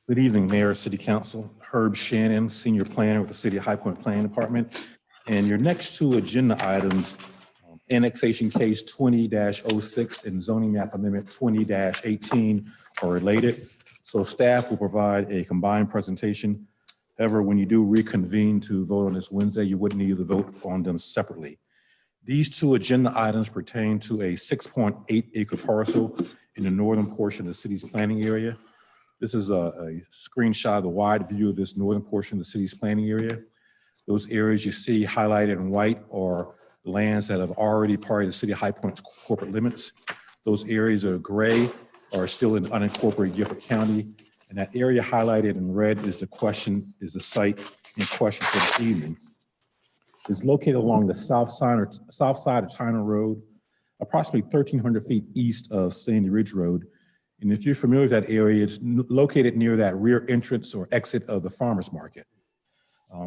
Good evening, Mayor, City Council. Herb Shannon, Senior Planner with the City of High Point Planning Department. And your next 2 agenda items, annexation case 20-06 and zoning map amendment 20-18 are related. So staff will provide a combined presentation. However, when you do reconvene to vote on this Wednesday, you wouldn't need to vote on them separately. These 2 agenda items pertain to a 6.8 acre parcel in the northern portion of the city's planning area. This is a screenshot of the wide view of this northern portion of the city's planning area. Those areas you see highlighted in white are lands that have already part of the City of High Point's corporate limits. Those areas are gray are still in unincorporated Guilford County. And that area highlighted in red is the site in question for this evening. It's located along the south side of China Road, approximately 1,300 feet east of Sandy Ridge Road. And if you're familiar with that area, it's located near that rear entrance or exit of the farmer's market.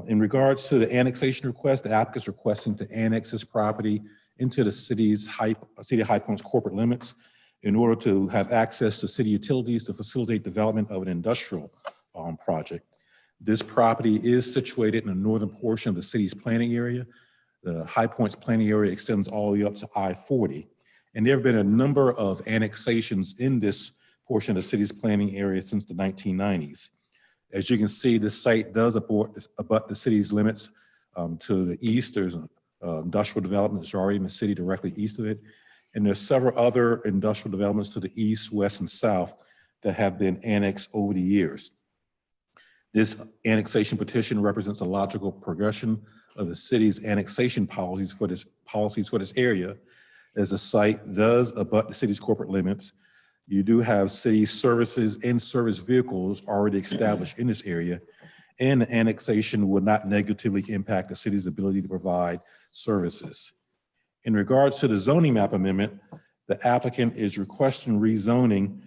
In regards to the annexation request, the applicant is requesting to annex this property into the City of High Point's corporate limits in order to have access to city utilities to facilitate development of an industrial project. This property is situated in the northern portion of the city's planning area. The High Point's planning area extends all the way up to I-40. And there have been a number of annexations in this portion of the city's planning area since the 1990s. As you can see, the site does abut the city's limits. To the east, there's an industrial development that's already in the city directly east of it. And there's several other industrial developments to the east, west, and south that have been annexed over the years. This annexation petition represents a logical progression of the city's annexation policies for this area, as the site does abut the city's corporate limits. You do have city services and service vehicles already established in this area, and the annexation would not negatively impact the city's ability to provide services. In regards to the zoning map amendment, the applicant is requesting rezoning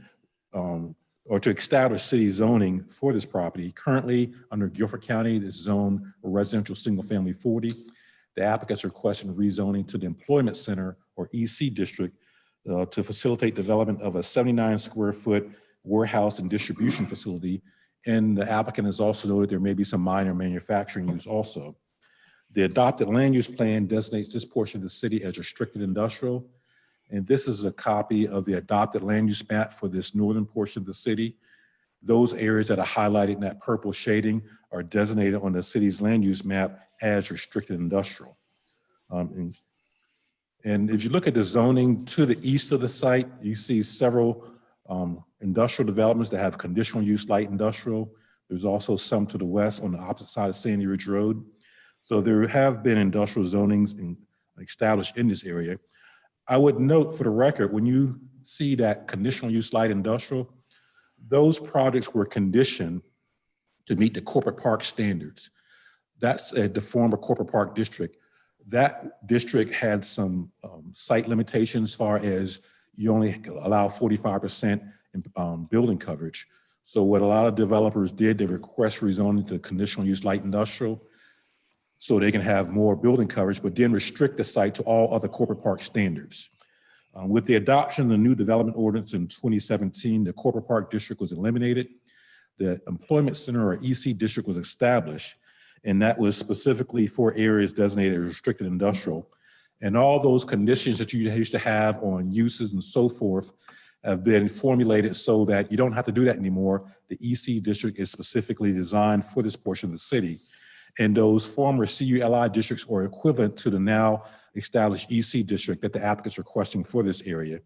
or to establish city zoning for this property. Currently, under Guilford County, this zoned residential single family 40. The applicant's requesting rezoning to the Employment Center or EC district to facilitate development of a 79 square foot warehouse and distribution facility. And the applicant has also noted there may be some minor manufacturing use also. The adopted land use plan designates this portion of the city as restricted industrial. And this is a copy of the adopted land use map for this northern portion of the city. Those areas that are highlighted in that purple shading are designated on the city's land use map as restricted industrial. And if you look at the zoning to the east of the site, you see several industrial developments that have conditional use light industrial. There's also some to the west on the opposite side of Sandy Ridge Road. So there have been industrial zonings established in this area. I would note for the record, when you see that conditional use light industrial, those projects were conditioned to meet the corporate park standards. That's the former corporate park district. That district had some site limitations as far as you only allow 45% building coverage. So what a lot of developers did, they request rezoning to conditional use light industrial so they can have more building coverage, but then restrict the site to all other corporate park standards. With the adoption of the new development ordinance in 2017, the corporate park district was eliminated. The employment center or EC district was established, and that was specifically for areas designated as restricted industrial. And all those conditions that you used to have on uses and so forth have been formulated so that you don't have to do that anymore. The EC district is specifically designed for this portion of the city. And those former CULI districts are equivalent to the now established EC district that the applicants are requesting for this area.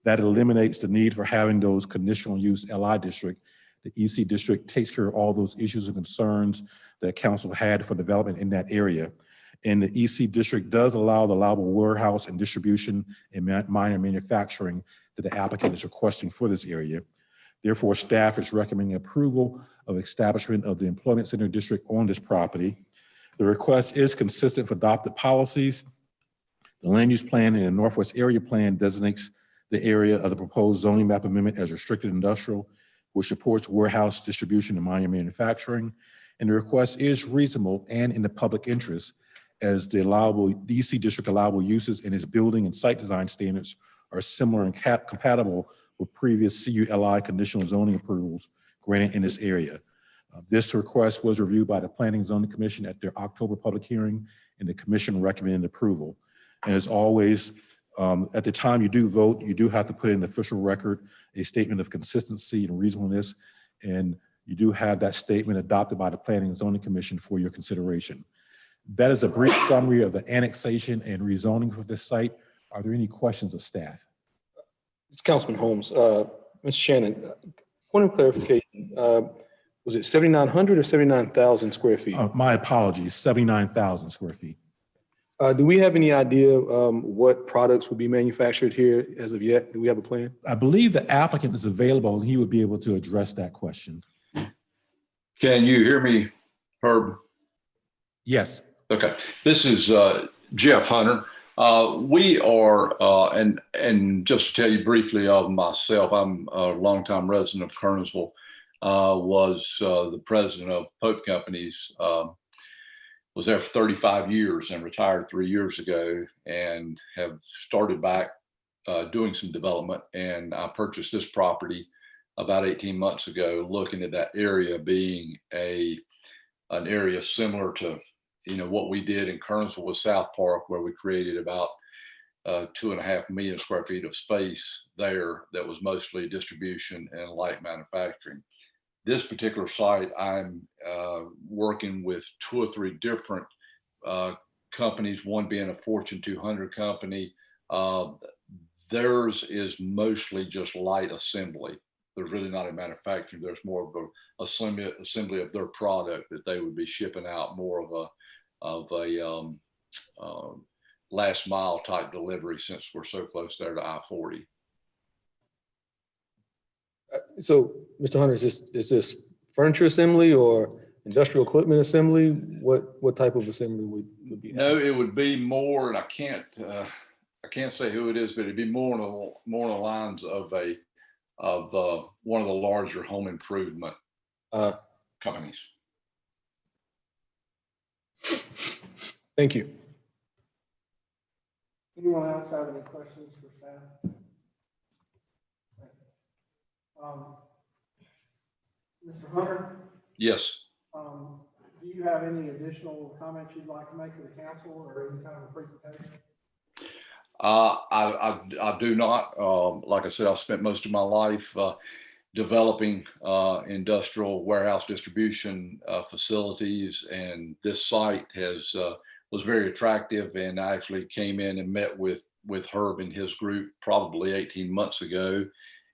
That eliminates the need for having those conditional use LI district. The EC district takes care of all those issues and concerns that council had for development in that area. And the EC district does allow the allowable warehouse and distribution and minor manufacturing that the applicant is requesting for this area. Therefore, staff is recommending approval of establishment of the employment center district on this property. The request is consistent with adopted policies. The land use plan and the Northwest Area Plan designates the area of the proposed zoning map amendment as restricted industrial, which supports warehouse distribution and minor manufacturing. And the request is reasonable and in the public interest, as the allowable DC district allowable uses in its building and site design standards are similar and compatible with previous CULI conditional zoning approvals granted in this area. This request was reviewed by the Planning and Zoning Commission at their October public hearing, and the commission recommended approval. And as always, at the time you do vote, you do have to put in the official record a statement of consistency and reasonableness, and you do have that statement adopted by the Planning and Zoning Commission for your consideration. That is a brief summary of the annexation and rezoning for this site. Are there any questions of staff? It's Councilman Holmes. Mr. Shannon, point of clarification. Was it 7,900 or 79,000 square feet? My apologies, 79,000 square feet. Do we have any idea what products will be manufactured here as of yet? Do we have a plan? I believe the applicant is available and he would be able to address that question. Can you hear me, Herb? Yes. Okay. This is Jeff Hunter. We are, and just to tell you briefly of myself, I'm a longtime resident of Kernersville, was the president of Pope Companies, was there for 35 years and retired 3 years ago, and have started back doing some development. And I purchased this property about 18 months ago, looking at that area being an area similar to what we did in Kernersville with South Park, where we created about 2.5 million square feet of space there that was mostly distribution and light manufacturing. This particular site, I'm working with 2 or 3 different companies, one being a Fortune 200 company. Theirs is mostly just light assembly. There's really not a manufacturing. There's more of a assembly of their product that they would be shipping out, more of a last mile type delivery, since we're so close there to I-40. So, Mr. Hunter, is this furniture assembly or industrial equipment assembly? What type of assembly would be? No, it would be more, and I can't say who it is, but it'd be more on the lines of one of the larger home improvement companies. Thank you. Anyone else have any questions for staff? Mr. Hunter? Yes. Do you have any additional comments you'd like to make to the council, or any kind of a presentation? I do not. Like I said, I've spent most of my life developing industrial warehouse distribution facilities, and this site was very attractive. And I actually came in and met with Herb and his group probably 18 months ago.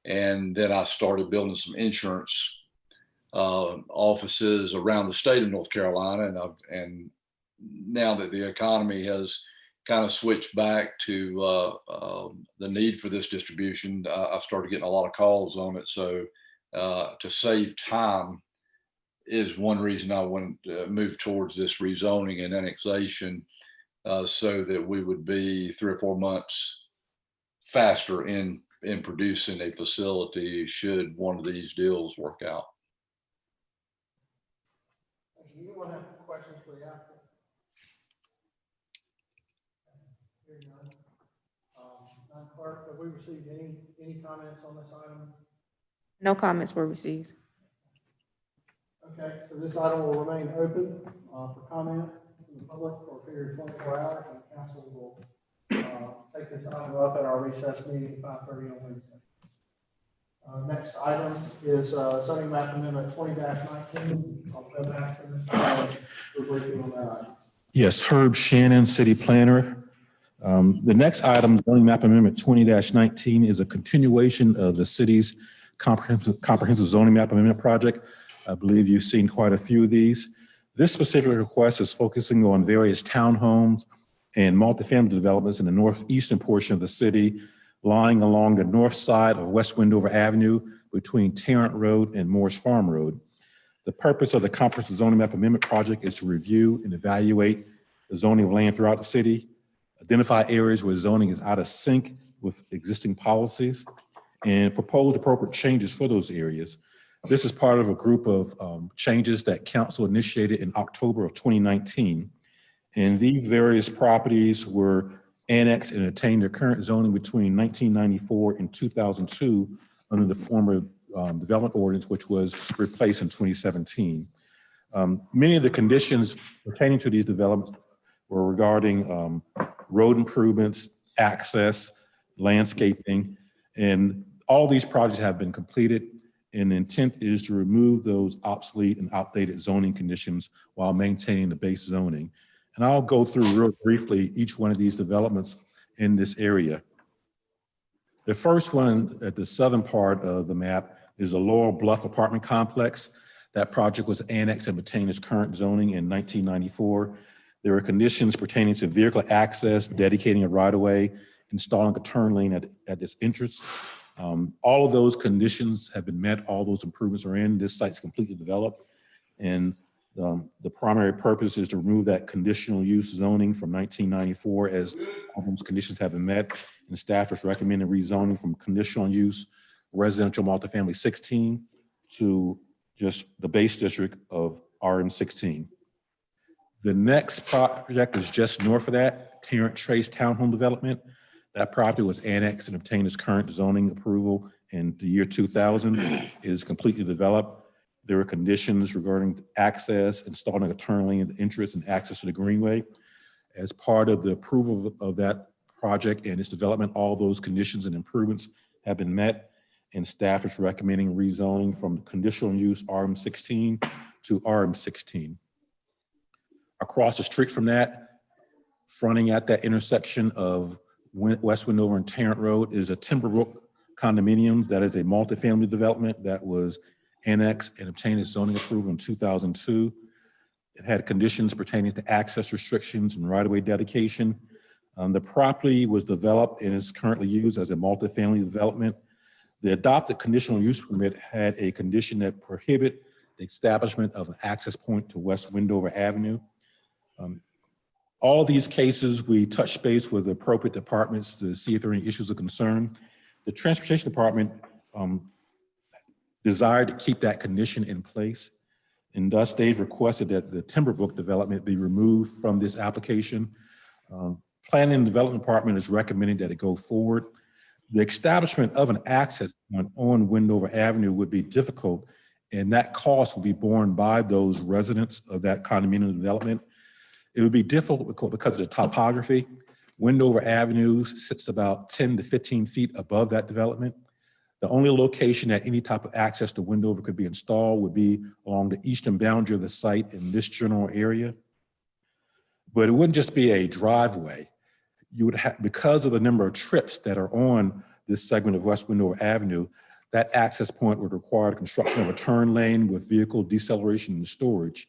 And then I started building some insurance offices around the state of North Carolina. And now that the economy has kind of switched back to the need for this distribution, I've started getting a lot of calls on it. So to save time is one reason I want to move towards this rezoning and annexation, so that we would be 3 or 4 months faster in producing a facility should one of these deals work out. Anyone have questions for the applicant? Clerk, have we received any comments on this item? No comments were received. Okay, so this item will remain open for comment from the public for a period of 24 hours, and the council will take this item up at our recess meeting at 5:30 on Wednesday. Next item is zoning map amendment 20-19. I'll go back to Mr. Allen for briefing on that item. Yes, Herb Shannon, City Planner. The next item, zoning map amendment 20-19, is a continuation of the city's comprehensive zoning map amendment project. I believe you've seen quite a few of these. This specific request is focusing on various townhomes and multifamily developments in the northeastern portion of the city, lying along the north side of West Wendover Avenue between Tarrant Road and Morris Farm Road. The purpose of the comprehensive zoning map amendment project is to review and evaluate the zoning of land throughout the city, identify areas where zoning is out of sync with existing policies, and propose appropriate changes for those areas. This is part of a group of changes that council initiated in October of 2019. And these various properties were annexed and attained their current zoning between 1994 and 2002 under the former development ordinance, which was replaced in 2017. Many of the conditions pertaining to these developments were regarding road improvements, access, landscaping, and all these projects have been completed. And the intent is to remove those obsolete and outdated zoning conditions while maintaining the base zoning. And I'll go through real briefly each one of these developments in this area. The first one at the southern part of the map is the Laurel Bluff apartment complex. That project was annexed and obtained its current zoning in 1994. There were conditions pertaining to vehicle access, dedicating a right-of-way, installing a turn lane at this entrance. All of those conditions have been met. All those improvements are in. This site's completely developed. And the primary purpose is to remove that conditional use zoning from 1994 as all those conditions have been met. And staff is recommending rezoning from conditional use residential multifamily 16 to just the base district of RM 16. The next project is just north of that, Tarrant Trace Townhome Development. That property was annexed and obtained its current zoning approval in the year 2000. It is completely developed. There were conditions regarding access, installing a turn lane at entrance and access to the greenway. As part of the approval of that project and its development, all those conditions and improvements have been met, and staff is recommending rezoning from conditional use RM 16 to RM 16. Across the street from that, fronting at that intersection of West Wendover and Tarrant Road, is a Timberbrook condominiums. That is a multifamily development that was annexed and obtained its zoning approval in 2002. It had conditions pertaining to access restrictions and right-of-way dedication. The property was developed and is currently used as a multifamily development. The adopted conditional use permit had a condition that prohibit the establishment of an access point to West Wendover Avenue. All of these cases, we touched base with the appropriate departments to see if there are any issues of concern. The Transportation Department desired to keep that condition in place, and thus they've requested that the Timberbrook development be removed from this application. Planning and Development Department is recommending that it go forward. The establishment of an access point on Wendover Avenue would be difficult, and that cost will be borne by those residents of that condominium development. It would be difficult because of the topography. Wendover Avenue sits about 10 to 15 feet above that development. The only location that any type of access to Wendover could be installed would be along the eastern boundary of the site in this general area. But it wouldn't just be a driveway. You would have, because of the number of trips that are on this segment of West Wendover Avenue, that access point would require the construction of a turn lane with vehicle deceleration and storage.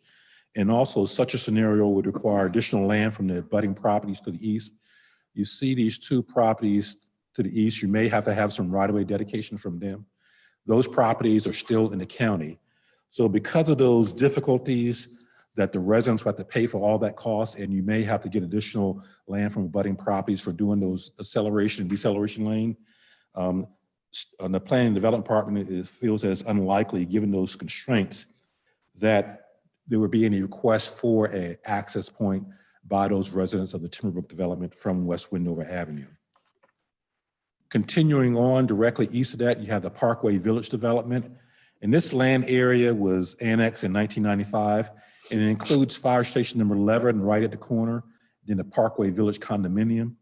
And also such a scenario would require additional land from the abutting properties to the east. You see these two properties to the east, you may have to have some right-of-way dedication from them. Those properties are still in the county. So because of those difficulties that the residents have to pay for all that cost, and you may have to get additional land from abutting properties for doing those acceleration and deceleration lane, the Planning and Development Department feels that it's unlikely, given those constraints, that there would be any request for an access point by those residents of the Timberbrook development from West Wendover Avenue. Continuing on directly east of that, you have the Parkway Village development. And this land area was annexed in 1995, and it includes Fire Station number 11 right at the corner, then the Parkway Village condominium.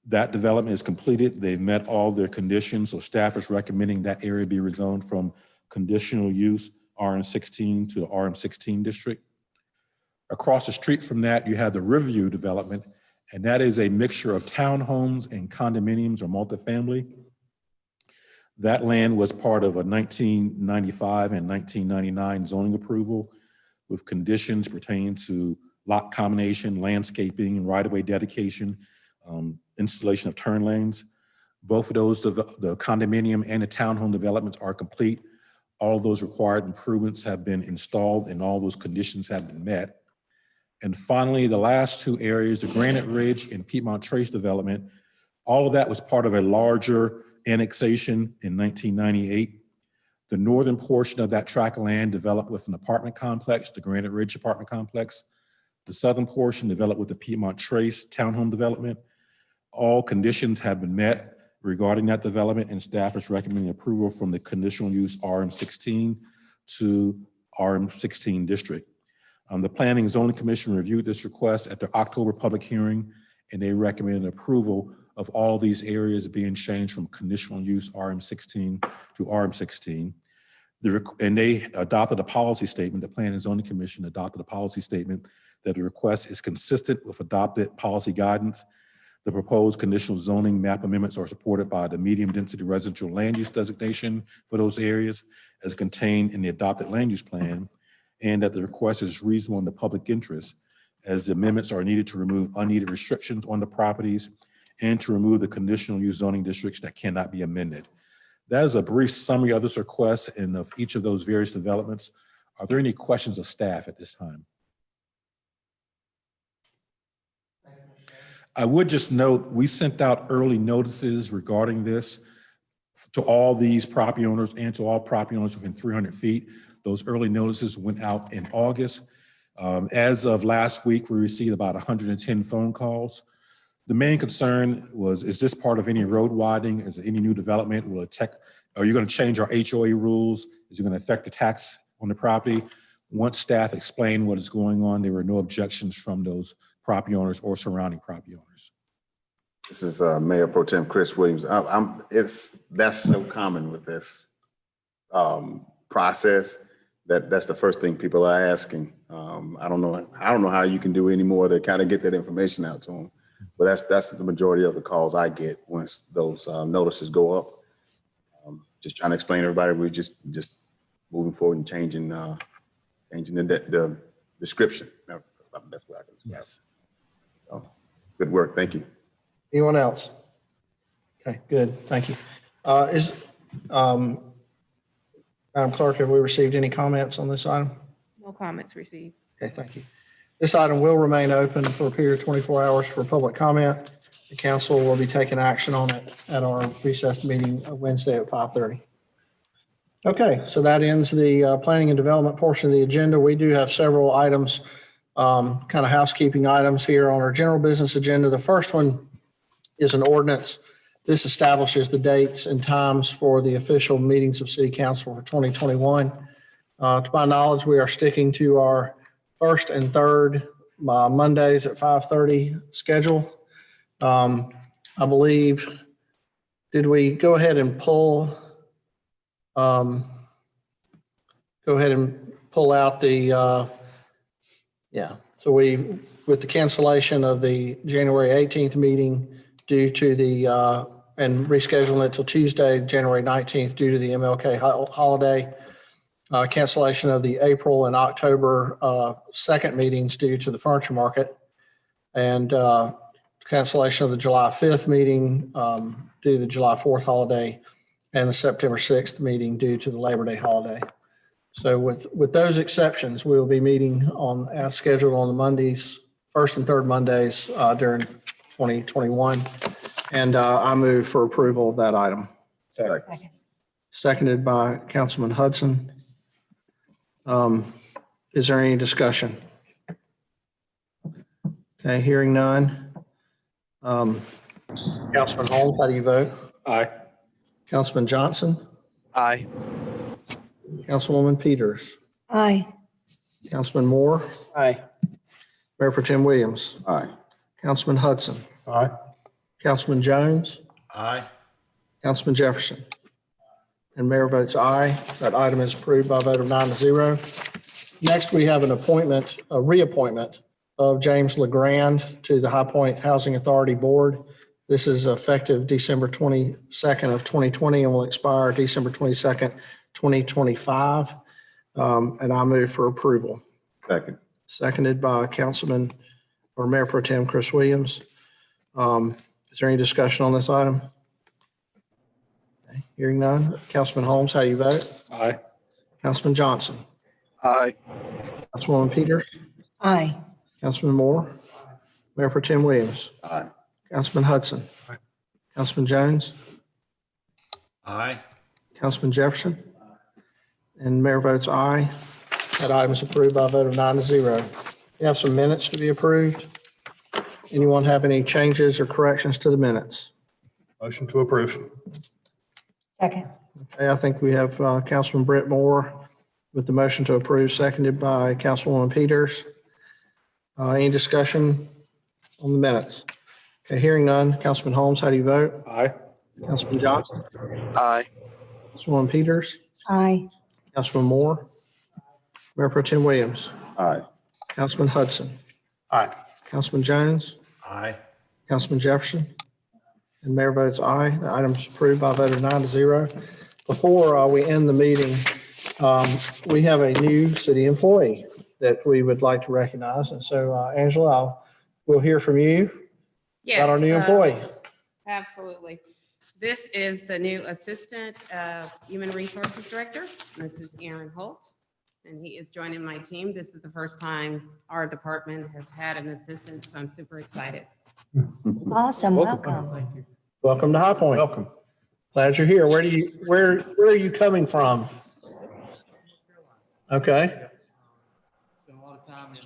That development is completed. They've met all their conditions, so staff is recommending that area be rezoned from conditional use RM16 to the RM16 district. Across the street from that, you have the Riverview development, and that is a mixture of townhomes and condominiums or multifamily. That land was part of a 1995 and 1999 zoning approval with conditions pertaining to lot combination, landscaping, right-of-way dedication, installation of turn lanes. Both of those, the condominium and the townhome developments are complete. All of those required improvements have been installed and all those conditions have been met. And finally, the last two areas, the Granite Ridge and Piedmont Trace development, all of that was part of a larger annexation in 1998. The northern portion of that tract of land developed with an apartment complex, the Granite Ridge apartment complex. The southern portion developed with the Piedmont Trace townhome development. All conditions have been met regarding that development, and staff is recommending approval from the conditional use RM16 to RM16 district. The Planning and Zoning Commission reviewed this request at their October public hearing, and they recommended approval of all these areas being changed from conditional use RM16 to RM16. And they adopted a policy statement, the Planning and Zoning Commission adopted a policy statement that the request is consistent with adopted policy guidance. The proposed conditional zoning map amendments are supported by the medium density residential land use designation for those areas as contained in the adopted land use plan, and that the request is reasonable in the public interest as the amendments are needed to remove unneeded restrictions on the properties and to remove the conditional use zoning districts that cannot be amended. That is a brief summary of this request and of each of those various developments. Are there any questions of staff at this time? I would just note, we sent out early notices regarding this to all these property owners and to all property owners within 300 feet. Those early notices went out in August. As of last week, we received about 110 phone calls. The main concern was, is this part of any road widening? Is there any new development? Are you going to change our HOA rules? Is it going to affect the tax on the property? Once staff explained what is going on, there were no objections from those property owners or surrounding property owners. This is Mayor Pro Tem Chris Williams. That's so common with this process that's the first thing people are asking. I don't know how you can do any more to kind of get that information out to them, but that's the majority of the calls I get once those notices go up. Just trying to explain to everybody, we're just moving forward and changing the description. That's what I can describe. Yes. So, good work. Thank you. Anyone else? Okay, good. Thank you. Madam Clerk, have we received any comments on this item? No comments received. Okay, thank you. This item will remain open for a period of 24 hours for public comment. The council will be taking action on it at our recessed meeting Wednesday at 5:30. Okay, so that ends the planning and development portion of the agenda. We do have several items, kind of housekeeping items here on our general business agenda. The first one is an ordinance. This establishes the dates and times for the official meetings of City Council for 2021. To my knowledge, we are sticking to our first and third Mondays at 5:30 schedule. I believe, did we go ahead and pull out the, so with the cancellation of the January 18th meeting due to the, and rescheduling it till Tuesday, January 19th due to the MLK holiday, cancellation of the April and October 2nd meetings due to the furniture market, and cancellation of the July 5th meeting due to the July 4th holiday, and the September 6th meeting due to the Labor Day holiday. So with those exceptions, we will be meeting as scheduled on the Mondays, first and third Mondays during 2021. And I move for approval of that item. Second. Seconded by Councilman Hudson. Is there any discussion? Okay, hearing none. Councilman Holmes, how do you vote? Aye. Councilman Johnson? Aye. Councilwoman Peters? Aye. Councilman Moore? Aye. Mayor Pro Tem Williams? Aye. Councilman Hudson? Aye. Councilman Jones? Aye. Councilman Jefferson? And mayor votes aye. That item is approved by a vote of 9-0. Next, we have an appointment, a reappointment of James LeGrand to the High Point Housing Authority Board. This is effective December 22nd of 2020 and will expire December 22nd, 2025. And I move for approval. Second. Seconded by Councilman or Mayor Pro Tem Chris Williams. Is there any discussion on this item? Okay, hearing none. Councilman Holmes, how do you vote? Aye. Councilman Johnson? Aye. Councilwoman Peters? Aye. Councilman Moore? Mayor Pro Tem Williams? Aye. Councilman Hudson? Councilman Jones? Aye. Councilman Jefferson? And mayor votes aye. That item is approved by a vote of 9-0. We have some minutes to be approved. Anyone have any changes or corrections to the minutes? Motion to approve. Second. Okay, I think we have Councilman Brett Moore with the motion to approve, seconded by Councilwoman Peters. Any discussion on the minutes? Okay, hearing none. Councilman Holmes, how do you vote? Aye. Councilman Johnson? Aye. Councilwoman Peters? Aye. Councilman Moore? Mayor Pro Tem Williams? Aye. Councilman Hudson? Aye. Councilman Jones? Aye. Councilman Jefferson? And mayor votes aye. The item's approved by a vote of 9-0. Before we end the meeting, we have a new city employee that we would like to recognize. And so, Angela, we'll hear from you about our new employee. Absolutely. This is the new Assistant Human Resources Director. This is Aaron Holt, and he is joining my team. This is the first time our department has had an assistant, so I'm super excited. Awesome. Welcome. Welcome to High Point. Welcome. Glad you're here. Where are you coming from? Okay. Spent a lot of time in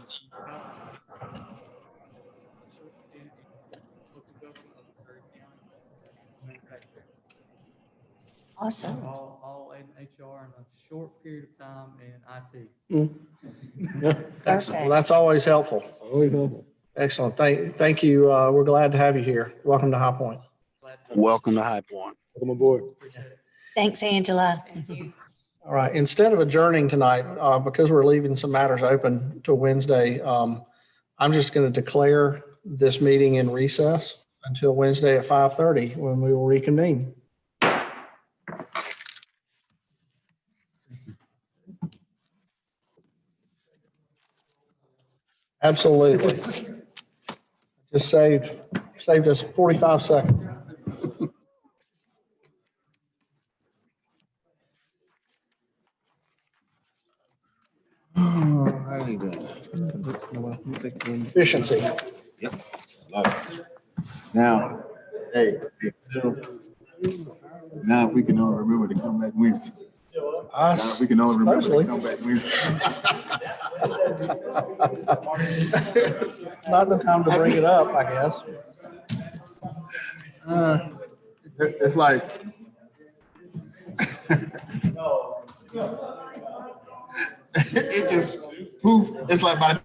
Awesome. all in HR in a short period of time in IT. Excellent. Well, that's always helpful. Always helpful. Excellent. Thank you. We're glad to have you here. Welcome to High Point. Welcome to High Point. Welcome aboard. Thanks, Angela. All right. Instead of adjourning tonight, because we're leaving some matters open till Wednesday, I'm just going to declare this meeting in recess until Wednesday at 5:30 when we will reconvene. Absolutely. Just saved us 45 seconds. Efficiency. Yep. Love it. Now, hey, now we can all remember to come back Wednesday. Now we can all remember to come back Wednesday. Not the time to bring it up, I guess. It's like it just poof. It's like by the